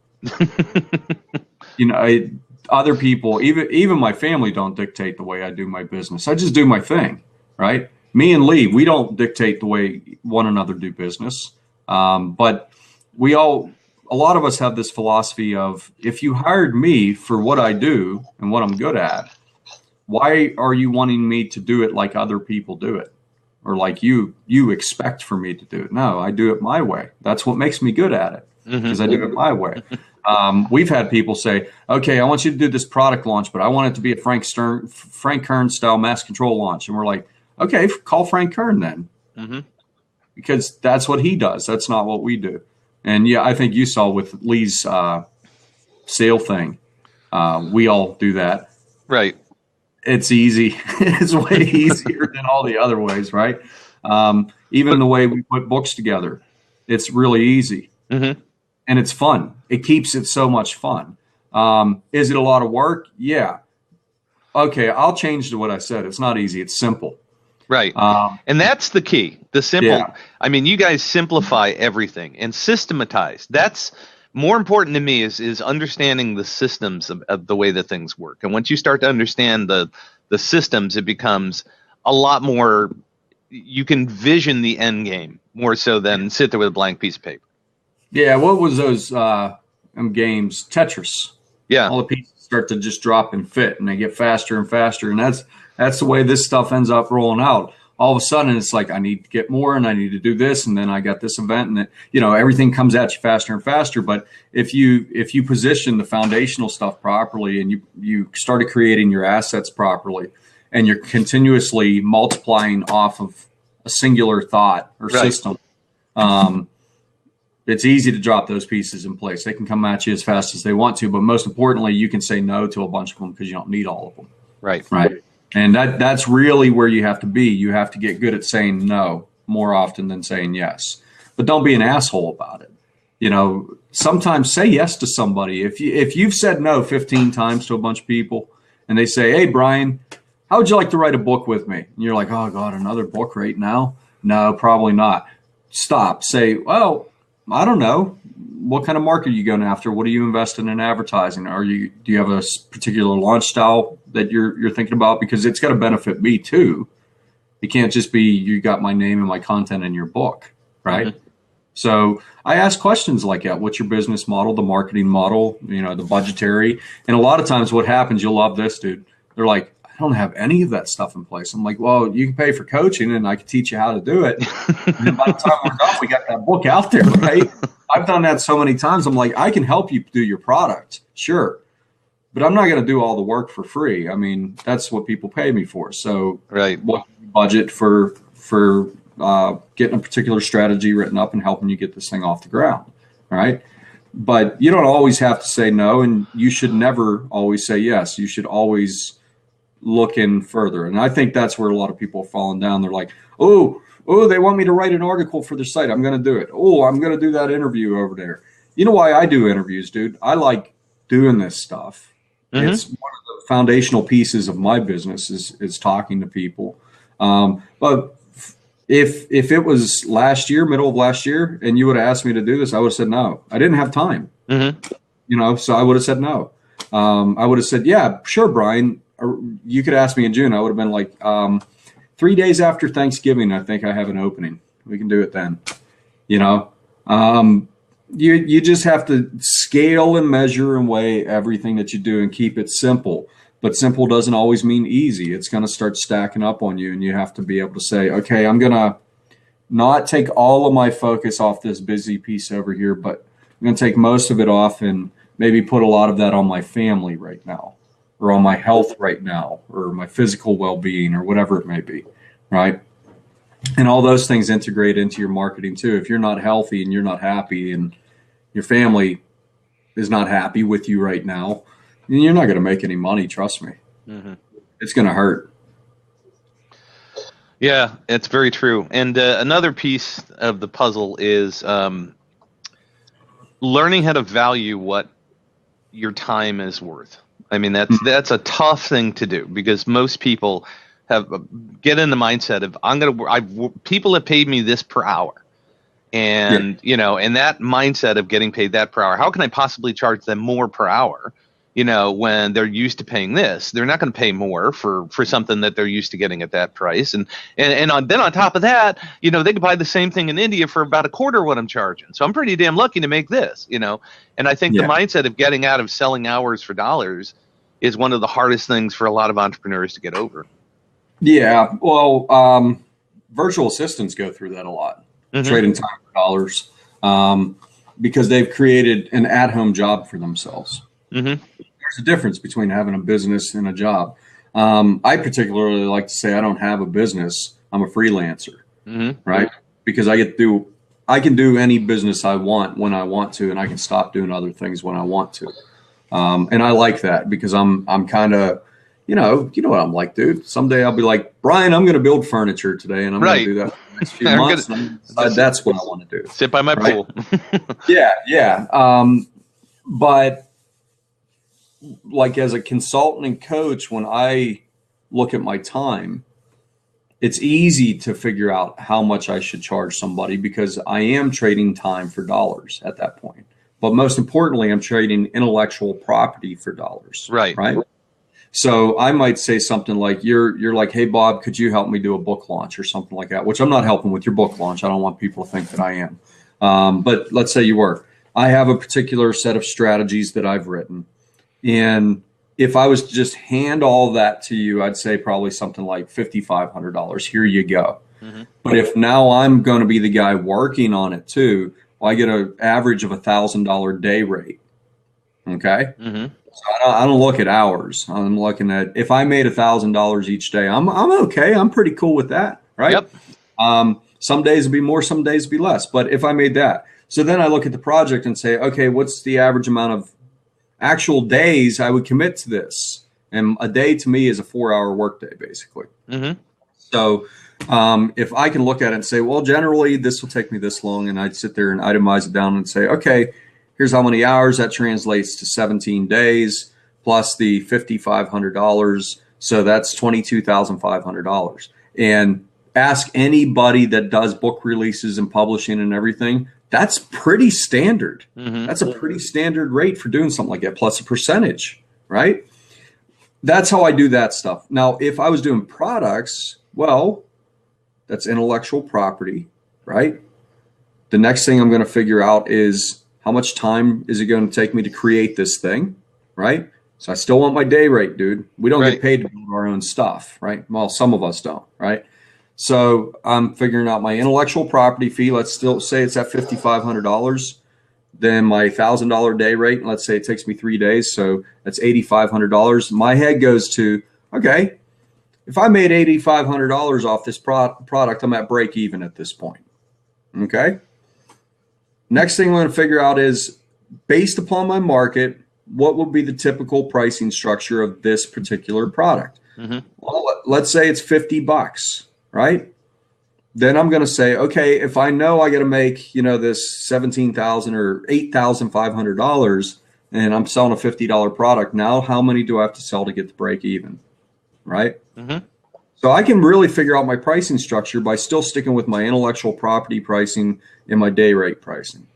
Other people, even my family, don't dictate the way I do my business. I just do my thing, right? Me and Lee, we don't dictate the way one another do business. But a lot of us have this philosophy of, if you hired me for what I do and what I'm good at, why are you wanting me to do it like other people do it? Or like you expect for me to do it? No, I do it my way. That's what makes me good at it, because I do it my way. We've had people say, okay, I want you to do this product launch, but I want it to be a Frank Kern style mass control launch. And we're like, okay, call Frank Kern then. Because that's what he does. That's not what we do. And yeah, I think you saw with Lee's sale thing, we all do that.
Right.
It's easy. It's way easier than all the other ways, right? Even the way we put books together, it's really easy. And it's fun. It keeps it so much fun. Is it a lot of work? Yeah. Okay, I'll change to what I said. It's not easy. It's simple.
Right. And that's the key. The simple.
Yeah.
I mean, you guys simplify everything and systematize. That's more important to me is understanding the systems of the way that things work. And once you start to understand the systems, it becomes a lot more, you can vision the end game more so than sit there with a blank piece of paper.
Yeah. What was those games? Tetris.
Yeah.
All the pieces start to just drop and fit, and they get faster and faster. And that's the way this stuff ends up rolling out. All of a sudden, it's like, I need to get more, and I need to do this, and then I got this event, and everything comes at you faster and faster. But if you position the foundational stuff properly, and you started creating your assets properly, and you're continuously multiplying off of a singular thought or system, it's easy to drop those pieces in place. They can come at you as fast as they want to, but most importantly, you can say no to a bunch of them because you don't need all of them.
Right.
And that's really where you have to be. You have to get good at saying no more often than saying yes. But don't be an asshole about it. Sometimes say yes to somebody. If you've said no 15 times to a bunch of people and they say, hey, Brian, how would you like to write a book with me? And you're like, oh, God, another book right now? No, probably not. Stop. Say, well, I don't know. What kind of market are you going after? What are you investing in advertising? Do you have a particular launch style that you're thinking about? Because it's got to benefit me too. It can't just be you got my name and my content in your book, right? So I ask questions like that. What's your business model, the marketing model, the budgetary? And a lot of times what happens, you'll love this, dude. They're like, I don't have any of that stuff in place. I'm like, well, you can pay for coaching and I can teach you how to do it. And then by the time we're done, we got that book out there, right? I've done that so many times. I'm like, I can help you do your product. Sure. But I'm not going to do all the work for free. I mean, that's what people pay me for. So what budget for getting a particular strategy written up and helping you get this thing off the ground. Right. But you don't always have to say no, and you should never always say yes. You should always look in further. And I think that's where a lot of people are falling down. They're like, oh, they want me to write an article for their site. I'm going to do it. Oh, I'm going to do that interview over there. You know why I do interviews, dude? I like doing this stuff. It's one of the foundational pieces of my business is talking to people. But if it was middle of last year, and you would have asked me to do this, I would have said no. I didn't have time. So I would have said no. I would have said, yeah, sure, Brian. You could ask me in June. I would have been like, 3 days after Thanksgiving, I think I have an opening. We can do it then. You just have to scale and measure and weigh everything that you do and keep it simple. But simple doesn't always mean easy. It's going to start stacking up on you, and you have to be able to say, okay, I'm going to not take all of my focus off this busy piece over here, but I'm going to take most of it off and maybe put a lot of that on my family right now, or on my health right now, or my physical well-being, or whatever it may be, right? And all those things integrate into your marketing too. If you're not healthy and you're not happy, and your family is not happy with you right now, you're not going to make any money. Trust me.
Mm-hmm.
It's going to hurt.
Yeah, it's very true. And another piece of the puzzle is learning how to value what your time is worth. I mean, that's a tough thing to do because most people get in the mindset of people have paid me this per hour. And, and that mindset of getting paid that per hour, how can I possibly charge them more per hour? When they're used to paying this, they're not going to pay more for something that they're used to getting at that price. And then on top of that, they could buy the same thing in India for about a quarter what I'm charging. So I'm pretty damn lucky to make this, and I think the mindset of getting out of selling hours for dollars is one of the hardest things for a lot of entrepreneurs to get over.
Yeah. Well, virtual assistants go through that a lot, trading time for dollars, because they've created an at-home job for themselves. Mm-hmm. There's a difference between having a business and a job. I particularly like to say I don't have a business. I'm a freelancer, right? Because I can do any business I want when I want to, and I can stop doing other things when I want to. And I like that because I'm kind of, you know what I'm like, dude. Someday I'll be like, Brian, I'm going to build furniture today, and I'm going to do that for the next few months. That's what I want to do.
Sit by my pool.
Yeah. But like as a consultant and coach, when I look at my time, it's easy to figure out how much I should charge somebody because I am trading time for dollars at that point. But most importantly, I'm trading intellectual property for dollars. Right. So I might say something like, you're like, hey, Bob, could you help me do a book launch or something like that, which I'm not helping with your book launch. I don't want people to think that I am. But let's say you were. I have a particular set of strategies that I've written. And if I was to just hand all that to you, I'd say probably something like $5,500. Here you go. But if now I'm going to be the guy working on it too, well, I get an average of $1,000 day rate. Okay. So I don't look at hours. I'm looking at if I made $1,000 each day, I'm okay. I'm pretty cool with that. Right. Yep. Some days will be more, some days will be less. But if I made that, so then I look at the project and say, okay, what's the average amount of actual days I would commit to this? And a day to me is a 4-hour workday, basically. So if I can look at it and say, well, generally this will take me this long, and I'd sit there and itemize it down and say, okay, here's how many hours that translates to 17 days plus the $5,500. So that's $22,500. And ask anybody that does book releases and publishing and everything. That's pretty standard. That's a pretty standard rate for doing something like that, plus a percentage, right? That's how I do that stuff. Now, if I was doing products, well, that's intellectual property, right? The next thing I'm going to figure out is how much time is it going to take me to create this thing, right? So I still want my day rate, dude. We don't get paid to build our own stuff, right? Well, some of us don't, right? So I'm figuring out my intellectual property fee. Let's still say it's at $5,500. Then my $1,000 day rate, let's say it takes me 3 days. So that's $8,500. My head goes to, okay, if I made $8,500 off this product, I'm at break even at this point. Okay. Next thing I'm going to figure out is, based upon my market, what would be the typical pricing structure of this particular product? Well, let's say it's $50. Right? Then I'm going to say, okay, if I know I got to make, this $17,000 or $8,500 and I'm selling a $50 product, now how many do I have to sell to get to break even? Right? So I can really figure out my pricing structure by still sticking with my intellectual property pricing and my day rate pricing.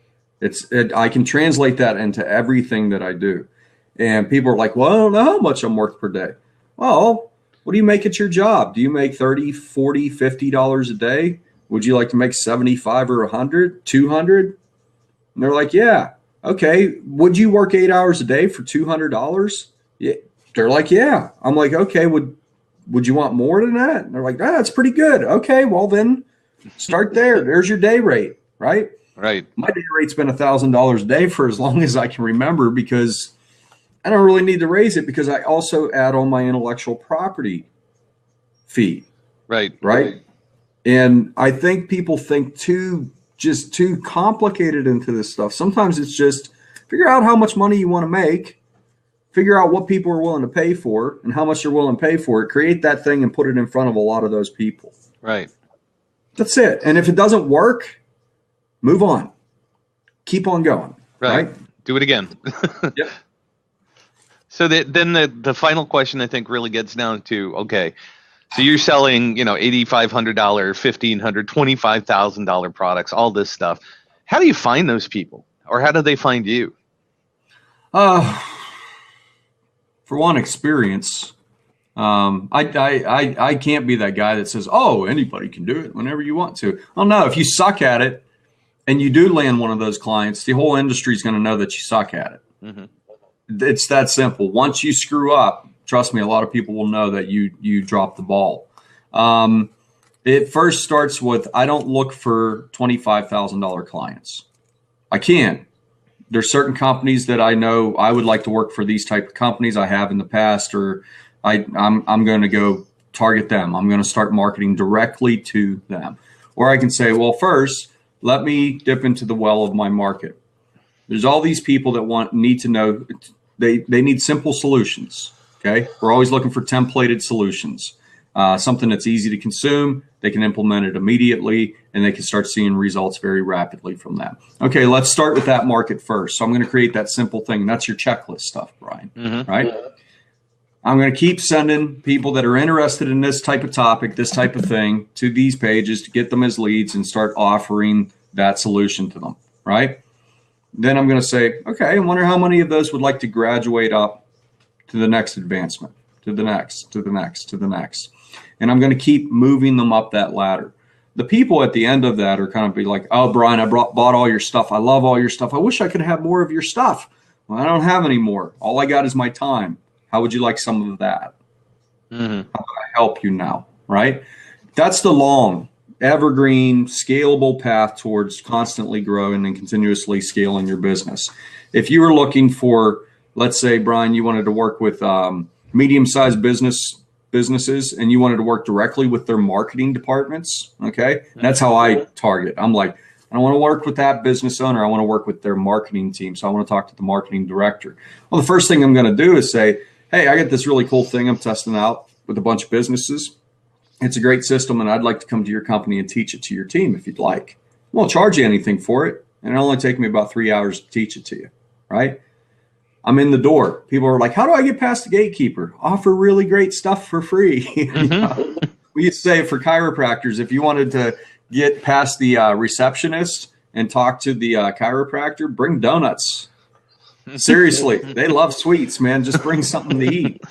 I can translate that into everything that I do. And people are like, well, I don't know how much I'm worth per day. Well, what do you make at your job? Do you make $30, $40, $50 a day? Would you like to make 75 or 100, 200? And they're like, yeah. Okay. Would you work 8 hours a day for $200? Yeah. They're like, yeah. I'm like, okay. Would you want more than that? And they're like, that's pretty good. Okay. Well, then start there. There's your day rate. Right. My day rate's been $1,000 a day for as long as I can remember, because I don't really need to raise it, because I also add on my intellectual property fee. Right. And I think people think too complicated into this stuff. Sometimes it's just Figure out how much money you want to make. Figure out what people are willing to pay for and how much they're willing to pay for it. Create that thing and put it in front of a lot of those people.
Right.
That's it. And if it doesn't work, move on. Keep on going. Right?
Do it again.
Yep.
So then the final question, I think, really gets down to, okay, so you're selling, $8,500, $1,500, $25,000 products, all this stuff. How do you find those people, or how do they find you?
For one, experience. I can't be that guy that says, oh, anybody can do it whenever you want to. Oh, no, if you suck at it and you do land one of those clients, the whole industry is going to know that you suck at it. Mm-hmm. It's that simple. Once you screw up, trust me, a lot of people will know that you dropped the ball. It first starts with, I don't look for $25,000 clients. I can. There's certain companies that I know I would like to work for these type of companies. I have in the past, or I'm going to go target them. I'm going to start marketing directly to them. Or I can say, well, first, let me dip into the well of my market. There's all these people that need to know they need simple solutions. Okay, we're always looking for templated solutions, something that's easy to consume. They can implement it immediately, and they can start seeing results very rapidly from that. Okay, let's start with that market first. So I'm going to create that simple thing. That's your checklist stuff, Brian. Mm-hmm. Right? I'm going to keep sending people that are interested in this type of topic, this type of thing, to these pages to get them as leads and start offering that solution to them. Right? Then I'm going to say, okay, I wonder how many of those would like to graduate up to the next advancement, to the next, to the next, to the next. And I'm going to keep moving them up that ladder. The people at the end of that are kind of be like, oh, Brian, I bought all your stuff. I love all your stuff. I wish I could have more of your stuff. Well, I don't have any more. All I got is my time. How would you like some of that? Mm-hmm. How can I help you now? Right? That's the long, evergreen, scalable path towards constantly growing and continuously scaling your business. If you were looking for, let's say, Brian, you wanted to work with medium-sized businesses and you wanted to work directly with their marketing departments, okay? That's how I target. I'm like, I don't want to work with that business owner. I want to work with their marketing team. So I want to talk to the marketing director. Well, the first thing I'm going to do is say, hey, I got this really cool thing I'm testing out with a bunch of businesses. It's a great system, and I'd like to come to your company and teach it to your team if you'd like. I won't charge you anything for it, and it'll only take me about 3 hours to teach it to you, right? I'm in the door. People are like, how do I get past the gatekeeper? Offer really great stuff for free. Mm-hmm. We used to say for chiropractors, if you wanted to get past the receptionist and talk to the chiropractor, bring donuts. Seriously, they love sweets, man. Just bring something to eat.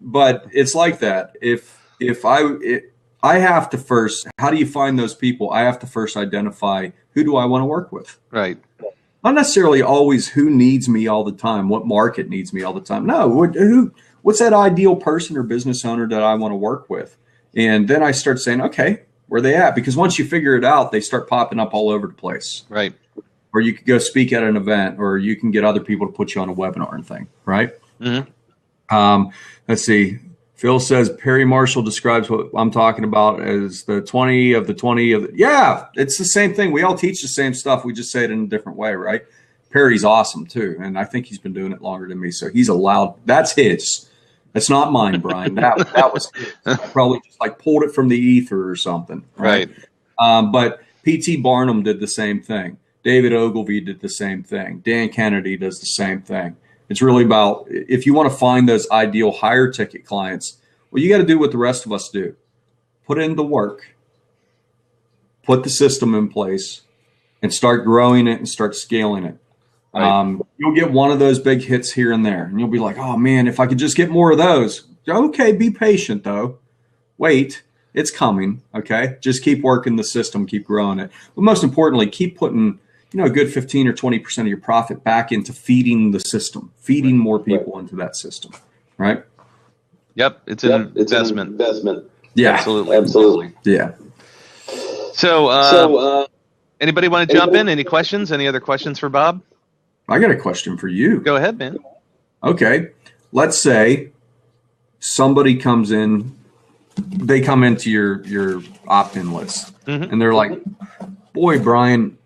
But it's like that. If I have to first, how do you find those people? I have to first identify, who do I want to work with?
Right.
Not necessarily always who needs me all the time, what market needs me all the time. No, what's that ideal person or business owner that I want to work with? And then I start saying, okay, where are they at? Because once you figure it out, they start popping up all over the place.
Right.
Or you could go speak at an event, or you can get other people to put you on a webinar and thing, right? Mm-hmm. Let's see. Phil says Perry Marshall describes what I'm talking about as the 20 of the 20 of the. Yeah, it's the same thing. We all teach the same stuff. We just say it in a different way, right? Perry's awesome too. And I think he's been doing it longer than me. So he's allowed. That's his. That's not mine, Brian. That was his. I probably just like pulled it from the ether or something. Right. But P.T. Barnum did the same thing. David Ogilvy did the same thing. Dan Kennedy does the same thing. It's really about, if you want to find those ideal higher ticket clients, well, you got to do what the rest of us do. Put in the work, put the system in place, and start growing it and start scaling it. Right. You'll get one of those big hits here and there, and you'll be like, oh, man, if I could just get more of those. Okay, be patient, though. Wait, it's coming, okay? Just keep working the system, keep growing it. But most importantly, keep putting a good 15 or 20% of your profit back into feeding the system, feeding more people into that system, right?
Yep, it's an investment.
Yeah,
absolutely.
Yeah.
So, anybody want to jump in? Any questions? Any other questions for Bob?
I got a question for you.
Go ahead, man.
Okay, let's say somebody comes in, they come into your opt-in list, mm-hmm. and they're like, "Boy, Brian,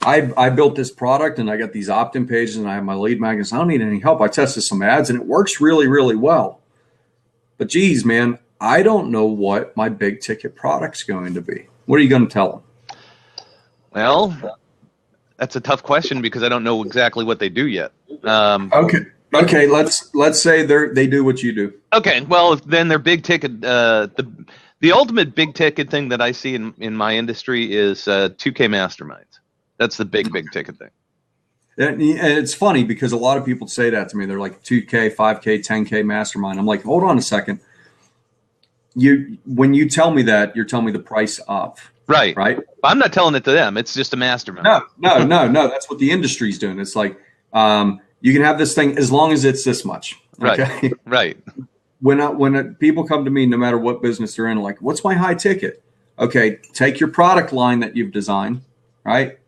I built this product and I got these opt-in pages and I have my lead magnets. I don't need any help. I tested some ads and it works really, really well. But geez, man, I don't know what my big ticket product's going to be. What are you going to tell them?
Well, that's a tough question because I don't know exactly what they do yet.
Okay. Let's say they do what you do.
Okay. Well, then their big ticket, the ultimate big ticket thing that I see in my industry is 2K masterminds. That's the big ticket thing.
And it's funny because a lot of people say that to me. They're like 2K, 5K, 10K mastermind. I'm like, hold on a second. When you tell me that, you're telling me the price of.
Right.
Right.
I'm not telling it to them. It's just a mastermind.
No. That's what the industry's doing. It's like you can have this thing as long as it's this much. Okay?
Right.
When people come to me, no matter what business they're in, like, what's my high ticket? Okay, take your product line that you've designed, right?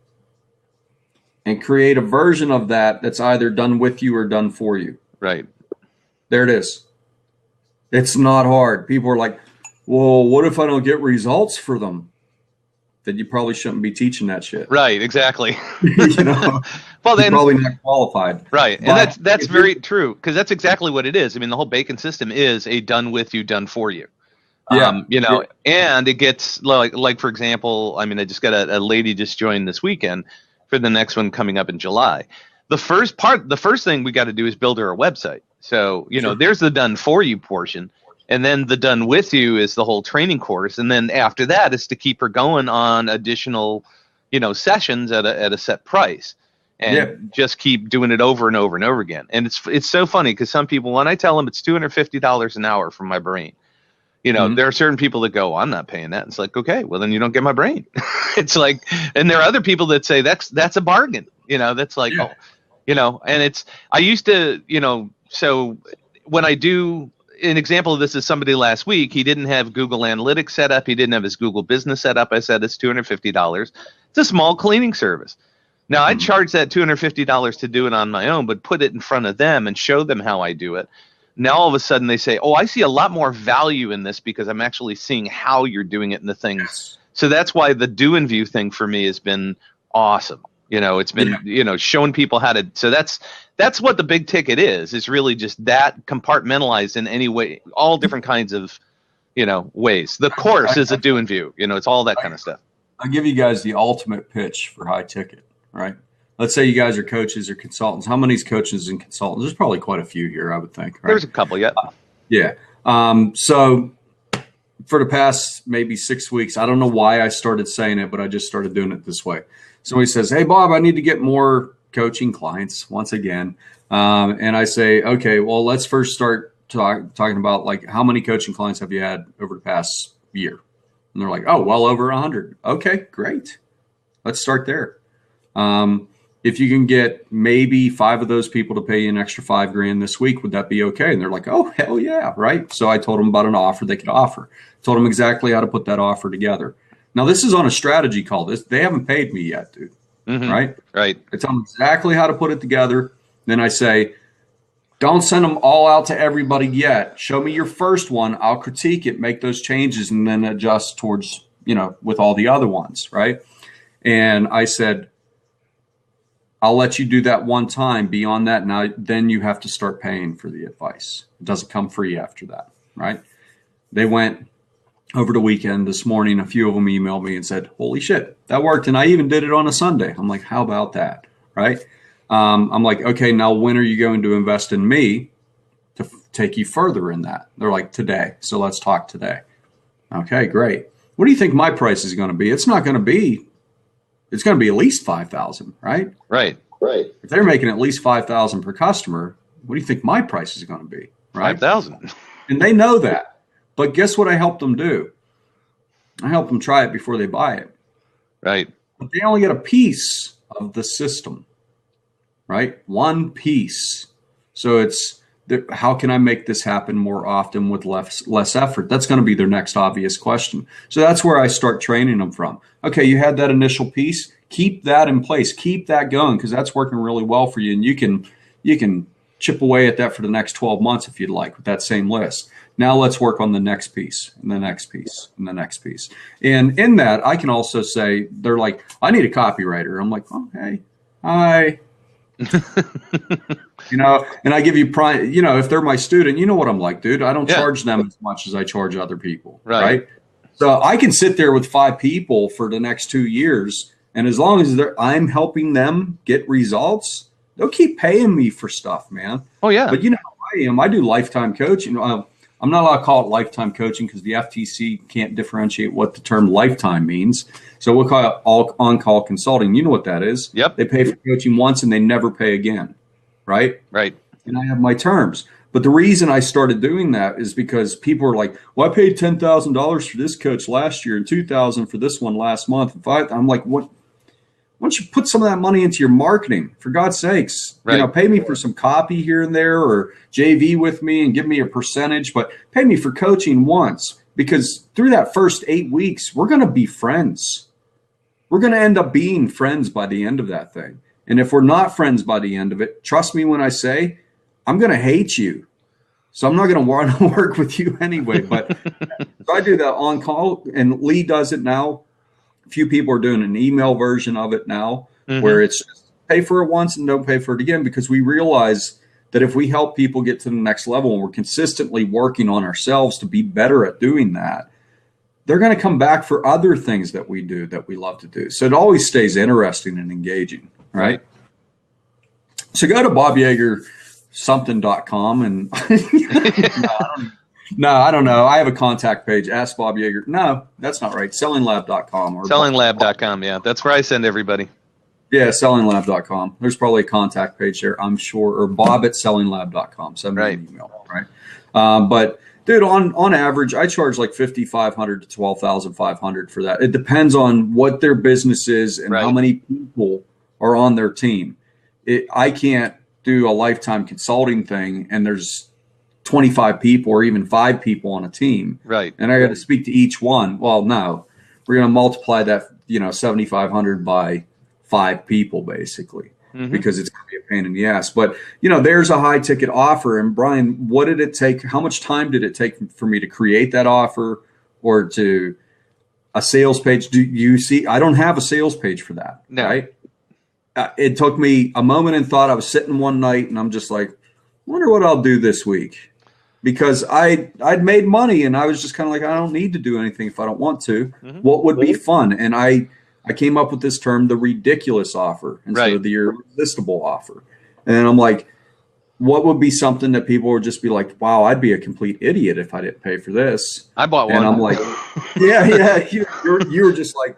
And create a version of that that's either done with you or done for you.
Right.
There it is. It's not hard. People are like, well, what if I don't get results for them? Then you probably shouldn't be teaching that shit.
Right, exactly.
Well, then you're probably not qualified.
Right. And that's very true because that's exactly what it is. I mean, the whole bacon system is a done with you, done for you.
Yeah.
And it gets like for example, I mean, I just got a lady just joined this weekend for the next one coming up in July. The first thing we got to do is build her a website. So, there's the done for you portion. And then the done with you is the whole training course. And then after that is to keep her going on additional, sessions at a set price and just keep doing it over and over and over again. And it's so funny because some people, when I tell them it's $250 an hour from my brain, there are certain people that go, I'm not paying that. It's like, okay, well then you don't get my brain. It's like, and there are other people that say that's a bargain, that's like, and I used to, so when I do, an example of this is somebody last week, he didn't have Google Analytics set up. He didn't have his Google Business set up. I said, it's $250. It's a small cleaning service. Now I'd charge that $250 to do it on my own, but put it in front of them and show them how I do it. Now all of a sudden they say, oh, I see a lot more value in this because I'm actually seeing how you're doing it in the things. Yes. So that's why the do and view thing for me has been awesome. It's been, showing people how to, so that's what the big ticket is really just that compartmentalized in any way, all different kinds of, ways. The course is a do and view, it's all that kind of stuff.
I'll give you guys the ultimate pitch for high ticket, right? Let's say you guys are coaches or consultants. How many coaches and consultants? There's probably quite a few here, I would think. Right?
There's a couple, yeah.
So for the past maybe 6 weeks, I don't know why I started saying it, but I just started doing it this way. Somebody says, hey, Bob, I need to get more coaching clients once again. And I say, okay, well, let's first start talking about like how many coaching clients have you had over the past year? And they're like, oh, well over 100. Okay, great. Let's start there. If you can get maybe 5 of those people to pay you an extra $5,000 this week, would that be okay? And they're like, oh, hell yeah, right? So I told them about an offer they could offer. Told them exactly how to put that offer together. Now, this is on a strategy call. They haven't paid me yet, dude.
Mm-hmm.
Right?
Right.
I tell them exactly how to put it together. Then I say, don't send them all out to everybody yet. Show me your first one. I'll critique it, make those changes, and then adjust towards, with all the other ones, right? And I said, I'll let you do that one time. Beyond that, now then you have to start paying for the advice. It doesn't come free after that, right? They went over the weekend. This morning, a few of them emailed me and said, holy shit, that worked. And I even did it on a Sunday. I'm like, how about that? Right. I'm like, okay, now when are you going to invest in me to take you further in that? They're like, today. So let's talk today. Okay, great. What do you think my price is going to be? It's going to be at least 5,000, right?
Right.
If they're making at least 5,000 per customer, what do you think my price is going to be? Right.
5,000.
And they know that. But guess what I helped them do? I helped them try it before they buy it.
Right.
But they only get a piece of the system, right? One piece. So it's how can I make this happen more often with less effort? That's going to be their next obvious question. So that's where I start training them from. Okay, you had that initial piece. Keep that in place. Keep that going because that's working really well for you. And you can chip away at that for the next 12 months if you'd like with that same list. Now let's work on the next piece and the next piece and the next piece. And in that, I can also say, they're like, I need a copywriter. I'm like, oh, hey, hi. You know, and I give you prime, you know, if they're my student, you know what I'm like, dude. I don't charge them as much as I charge other people. Right. So I can sit there with 5 people for the next 2 years. And as long as I'm helping them get results, they'll keep paying me for stuff, man.
Oh, yeah.
But you know how I am. I do lifetime coaching. I'm not allowed to call it lifetime coaching because the FTC can't differentiate what the term lifetime means. So we'll call it all on-call consulting. You know what that is.
Yep.
They pay for coaching once and they never pay again. Right?
Right.
And I have my terms. But the reason I started doing that is because people are like, well, I paid $10,000 for this coach last year and $2,000 for this one last month. I'm like, what? Why don't you put some of that money into your marketing, for God's sakes? Right. You know, pay me for some copy here and there, or JV with me and give me a percentage, but pay me for coaching once, because through that first 8 weeks, we're going to be friends. We're going to end up being friends by the end of that thing. And if we're not friends by the end of it, trust me when I say, I'm going to hate you. So I'm not going to want to work with you anyway. But so I do that on call, and Lee does it now. A few people are doing an email version of it now, where it's just pay for it once and don't pay for it again, because we realize that if we help people get to the next level and we're consistently working on ourselves to be better at doing that, they're going to come back for other things that we do that we love to do. So it always stays interesting and engaging, right? So go to BobYeagerSomething.com and no, I don't know. I have a contact page. Ask Bob Yeager. No, that's not right. SellingLab.com. Or
SellingLab.com, yeah. That's where I send everybody.
Yeah, SellingLab.com. There's probably a contact page there, I'm sure. Or Bob@SellingLab.com. Send me an email, right? But, dude, on average, I charge like $5,500 to $12,500 for that. It depends on what their business is and how many people are on their team. I can't do a lifetime consulting thing and there's 25 people or even 5 people on a team. Right. And I got to speak to each one. Well, no, we're going to multiply that, 7,500 by 5 people basically, because it's going to be a pain in the ass. But, there's a high ticket offer. And Brian, what did it take? How much time did it take for me to create that offer or to a sales page? Do you see? I don't have a sales page for that. No. Right. It took me a moment in thought. I was sitting one night and I'm just like, wonder what I'll do this week. Because I'd made money and I was just kind of like, I don't need to do anything if I don't want to. What would be fun? And I came up with this term, the ridiculous offer, instead of the irresistible offer. And I'm like, what would be something that people would just be like, wow, I'd be a complete idiot if I didn't pay for this.
I bought one.
And I'm like, yeah. You were just like,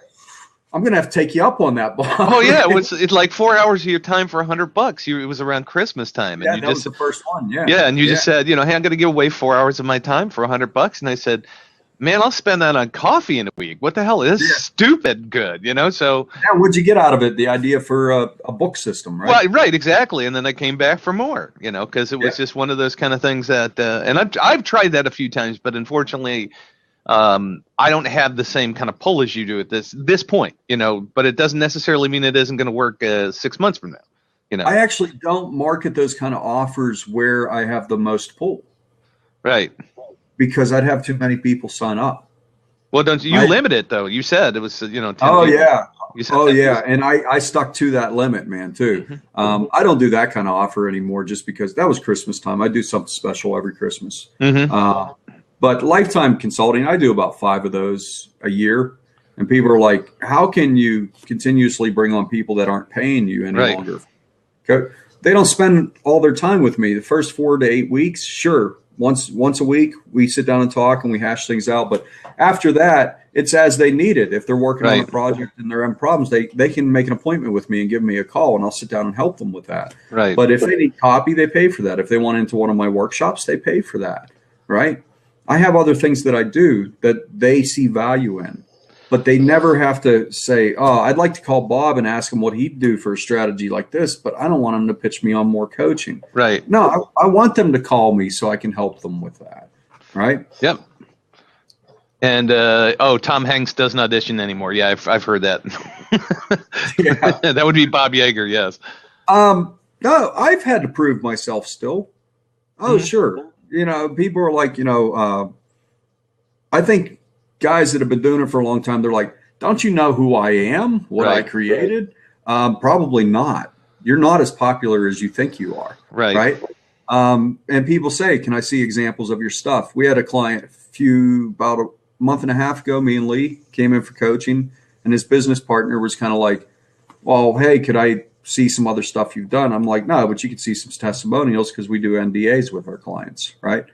I'm going to have to take you up on that, Bob.
Oh, yeah. It's like 4 hours of your time for $100. It was around Christmas time. And
that was the first one. Yeah.
Yeah. And you just said, hey, I'm going to give away 4 hours of my time for $100. And I said, man, I'll spend that on coffee in a week. What the hell is stupid good? So
what'd you get out of it? The idea for a book system, right?
Well, right. Exactly. And then I came back for more, because it was just one of those kind of things that, and I've tried that a few times, but unfortunately, I don't have the same kind of pull as you do at this point, but it doesn't necessarily mean it isn't going to work 6 months from now.
I actually don't market those kind of offers where I have the most pull.
Right.
Because I'd have too many people sign up.
Well, don't you limit it though? You said it was, 10
Oh,
people.
Yeah. And I stuck to that limit, man, too. I don't do that kind of offer anymore just because that was Christmas time. I do something special every Christmas. But lifetime consulting, I do about 5 of those a year. And people are like, how can you continuously bring on people that aren't paying you any longer? They don't spend all their time with me. The first 4 to 8 weeks, sure. Once a week, we sit down and talk and we hash things out. But after that, it's as they need it. If they're working on a project and they're having problems, they can make an appointment with me and give me a call, and I'll sit down and help them with that. Right. But if they need copy, they pay for that. If they want into one of my workshops, they pay for that. Right. I have other things that I do that they see value in, but they never have to say, oh, I'd like to call Bob and ask him what he'd do for a strategy like this, but I don't want him to pitch me on more coaching. Right. No, I want them to call me so I can help them with that. Right.
Yep. And, Tom Hanks doesn't audition anymore. Yeah, I've heard that. That would be Bob Yeager. Yes.
No, I've had to prove myself still. Oh, sure. People are like, I think guys that have been doing it for a long time, they're like, don't you know who I am, what I created? Probably not. You're not as popular as you think you are. Right. And people say, can I see examples of your stuff? We had a client about a month and a half ago, me and Lee came in for coaching, and his business partner was kind of like, well, hey, could I see some other stuff you've done? I'm like, no, but you could see some testimonials because we do NDAs with our clients, right?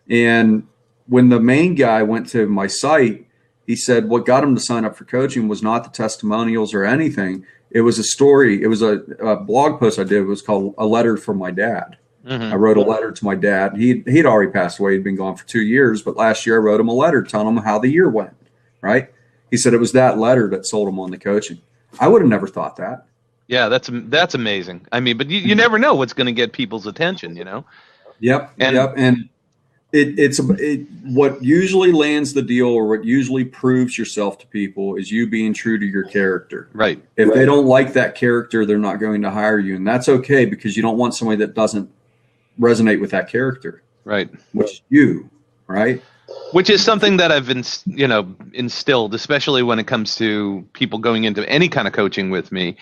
And when the main guy went to my site, he said what got him to sign up for coaching was not the testimonials or anything. It was a story. It was a blog post I did. It was called A Letter from My Dad. I wrote a letter to my dad. He'd already passed away. He'd been gone for 2 years. But last year I wrote him a letter telling him how the year went, right? He said it was that letter that sold him on the coaching. I would have never thought that.
Yeah, that's amazing. I mean, but you never know what's going to get people's attention,
Yep. And it's what usually lands the deal, or what usually proves yourself to people, is you being true to your character.
Right.
If they don't like that character, they're not going to hire you, and that's okay, because you don't want somebody that doesn't resonate with that character.
Right.
Which is you, right?
Which is something that I've instilled, especially when it comes to people going into any kind of coaching with me,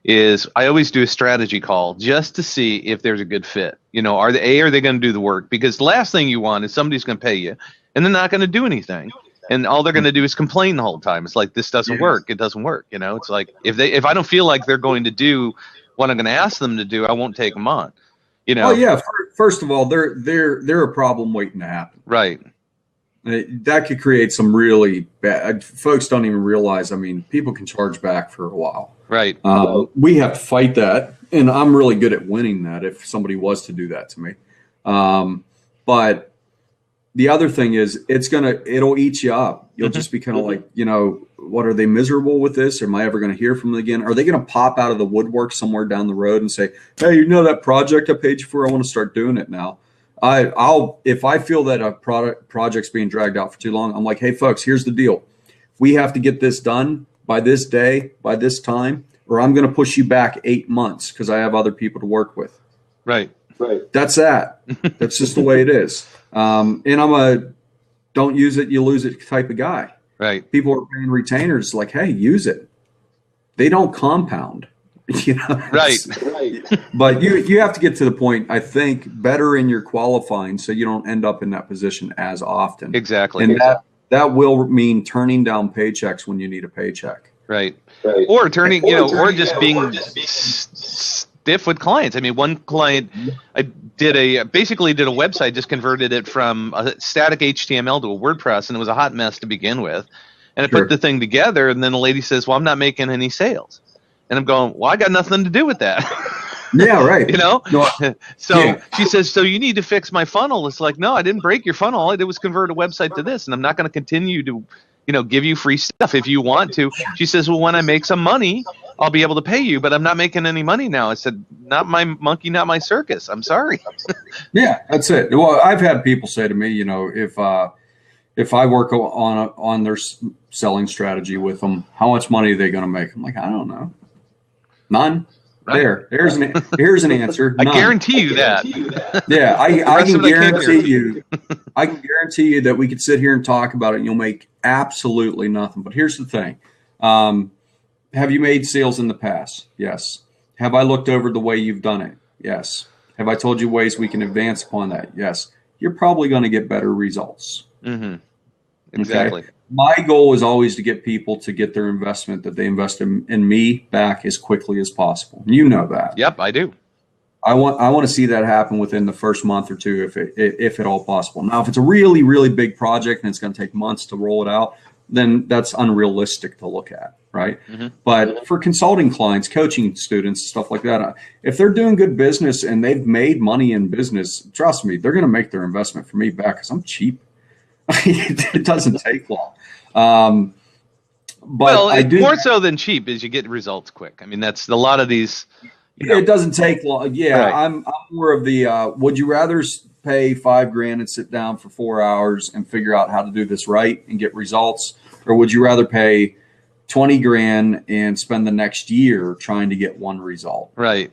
is I always do a strategy call just to see if there's a good fit. Are they going to do the work? Because the last thing you want is somebody's going to pay you and they're not going to do anything. And all they're going to do is complain the whole time. It's like, this doesn't work. It doesn't work. It's like, if I don't feel like they're going to do what I'm going to ask them to do, I won't take them on.
Oh yeah. First of all, they're a problem waiting to happen.
Right.
That could create some really bad. Folks don't even realize. I mean, people can charge back for a while.
Right.
We have to fight that, and I'm really good at winning that if somebody was to do that to me. But the other thing is, it'll eat you up. You'll just be kind of like, what, are they miserable with this? Am I ever going to hear from them again? Are they going to pop out of the woodwork somewhere down the road and say, hey, that project I paid you for, I want to start doing it now. If I feel that a project's being dragged out for too long, I'm like, hey folks, here's the deal. We have to get this done by this day, by this time, or I'm going to push you back 8 months because I have other people to work with.
Right.
That's that. That's just the way it is. And I'm a don't use it, you lose it type of guy.
Right.
People are paying retainers like, hey, use it. They don't compound.
Right.
But you have to get to the point, I think, better in your qualifying so you don't end up in that position as often.
Exactly.
And that will mean turning down paychecks when you need a paycheck.
Right. Or turning, or just being stiff with clients. I mean, one client, I basically did a website, just converted it from a static HTML to a WordPress, and it was a hot mess to begin with. And I put the thing together, and then the lady says, well, I'm not making any sales. And I'm going, well, I got nothing to do with that.
Yeah, right.
She says, so you need to fix my funnel. It's like, no, I didn't break your funnel. All I did was convert a website to this, and I'm not going to continue to, give you free stuff if you want to. She says, well, when I make some money, I'll be able to pay you, but I'm not making any money now. I said, not my monkey, not my circus. I'm sorry.
Yeah, that's it. Well, I've had people say to me, if I work on their selling strategy with them, how much money are they going to make? I'm like, I don't know. None. Right. Here's an answer. None.
I guarantee you that.
Yeah, I can guarantee you. I can guarantee you that we could sit here and talk about it, and you'll make absolutely nothing. But here's the thing: have you made sales in the past? Yes. Have I looked over the way you've done it? Yes. Have I told you ways we can advance upon that? Yes. You're probably going to get better results.
Mm-hmm. Exactly.
Okay? My goal is always to get people to get their investment that they invest in me back as quickly as possible. You know that.
Yep, I do.
I want to see that happen within the first month or two, if at all possible. Now, if it's a really, really big project and it's going to take months to roll it out, then that's unrealistic to look at, right? Mm-hmm. But for consulting clients, coaching students, stuff like that, if they're doing good business and they've made money in business, trust me, they're going to make their investment for me back because I'm cheap. It doesn't take long. But
more so than cheap is you get results quick. I mean, that's a lot of these.
It doesn't take long. Yeah, right. I'm more of the. Would you rather pay $5,000 and sit down for 4 hours and figure out how to do this right and get results, or would you rather pay $20,000 and spend the next year trying to get one result?
Right.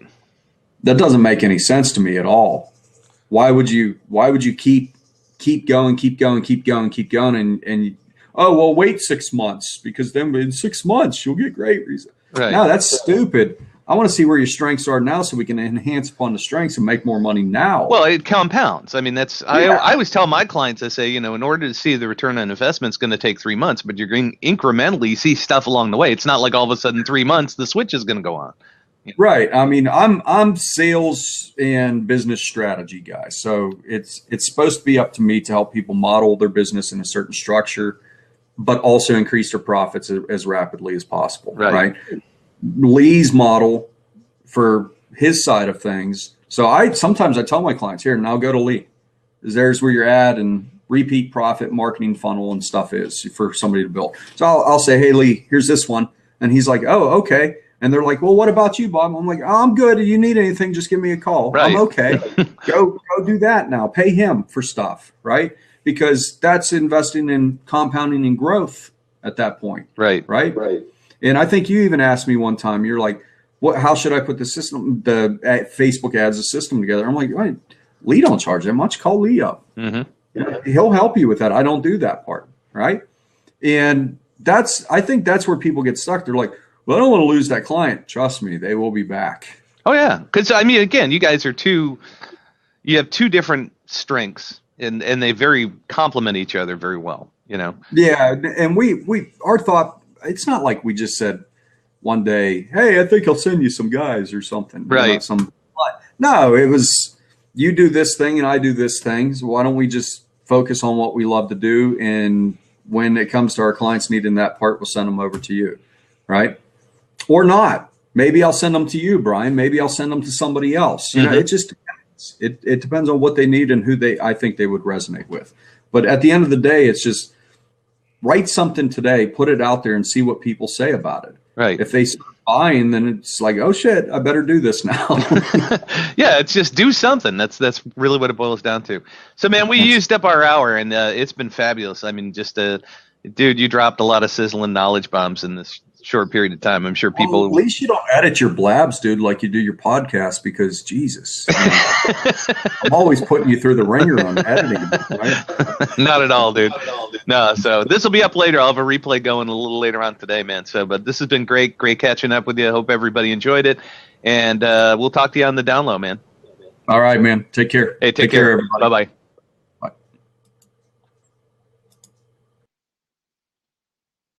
That doesn't make any sense to me at all. Why would you keep going and oh, well, wait 6 months because then in 6 months you'll get great results.
Right.
No, that's stupid. I want to see where your strengths are now so we can enhance upon the strengths and make more money now.
Well, it compounds. I mean, I always tell my clients, I say, in order to see the return on investment, it's going to take 3 months, but you're going to incrementally see stuff along the way. It's not like all of a sudden 3 months, the switch is going to go on.
Right. I mean, I'm sales and business strategy guy. So it's supposed to be up to me to help people model their business in a certain structure, but also increase their profits as rapidly as possible. Right. Lee's model for his side of things. So sometimes I tell my clients here, and I'll go to Lee. There's where your ad and repeat profit marketing funnel and stuff is for somebody to build. So I'll say, hey, Lee, here's this one. And he's like, oh, okay. And they're like, well, what about you, Bob? I'm like, oh, I'm good. If you need anything, just give me a call.
Right.
I'm okay. Go do that now. Pay him for stuff, right? Because that's investing in compounding and growth at that point.
Right.
And I think you even asked me one time, you're like, how should I put the Facebook ads, the system together? I'm like, right, Lee don't charge that much. Call Lee up. Mm-hmm. He'll help you with that. I don't do that part. Right. And I think that's where people get stuck. They're like, well, I don't want to lose that client. Trust me, they will be back.
Oh, yeah. Because, I mean, again, you guys you have two different strengths, and they very complement each other very well, Yeah,
and our thought, it's not like we just said one day, hey, I think I'll send you some guys or something.
Right.
No, it was, you do this thing and I do this thing. So why don't we just focus on what we love to do? And when it comes to our clients needing that part, we'll send them over to you. Right. Or not. Maybe I'll send them to you, Brian. Maybe I'll send them to somebody else. It just depends. It depends on what they need and who I think they would resonate with. But at the end of the day, it's just write something today, put it out there and see what people say about it.
Right.
If they start buying, then it's like, oh shit, I better do this now.
Yeah, it's just do something. That's really what it boils down to. So, man, we used up our hour, and it's been fabulous. I mean, dude, you dropped a lot of sizzling knowledge bombs in this short period of time. I'm sure people.
Well, at least you don't edit your blabs, dude, like you do your podcast, because Jesus, I'm always putting you through the ringer on editing. Right?
Not at all, dude. No, so this will be up later. I'll have a replay going a little later on today, man. So, but this has been great catching up with you. I hope everybody enjoyed it, and we'll talk to you on the down low, man.
All right, man. Take care.
Hey, take care, everybody. Bye-bye.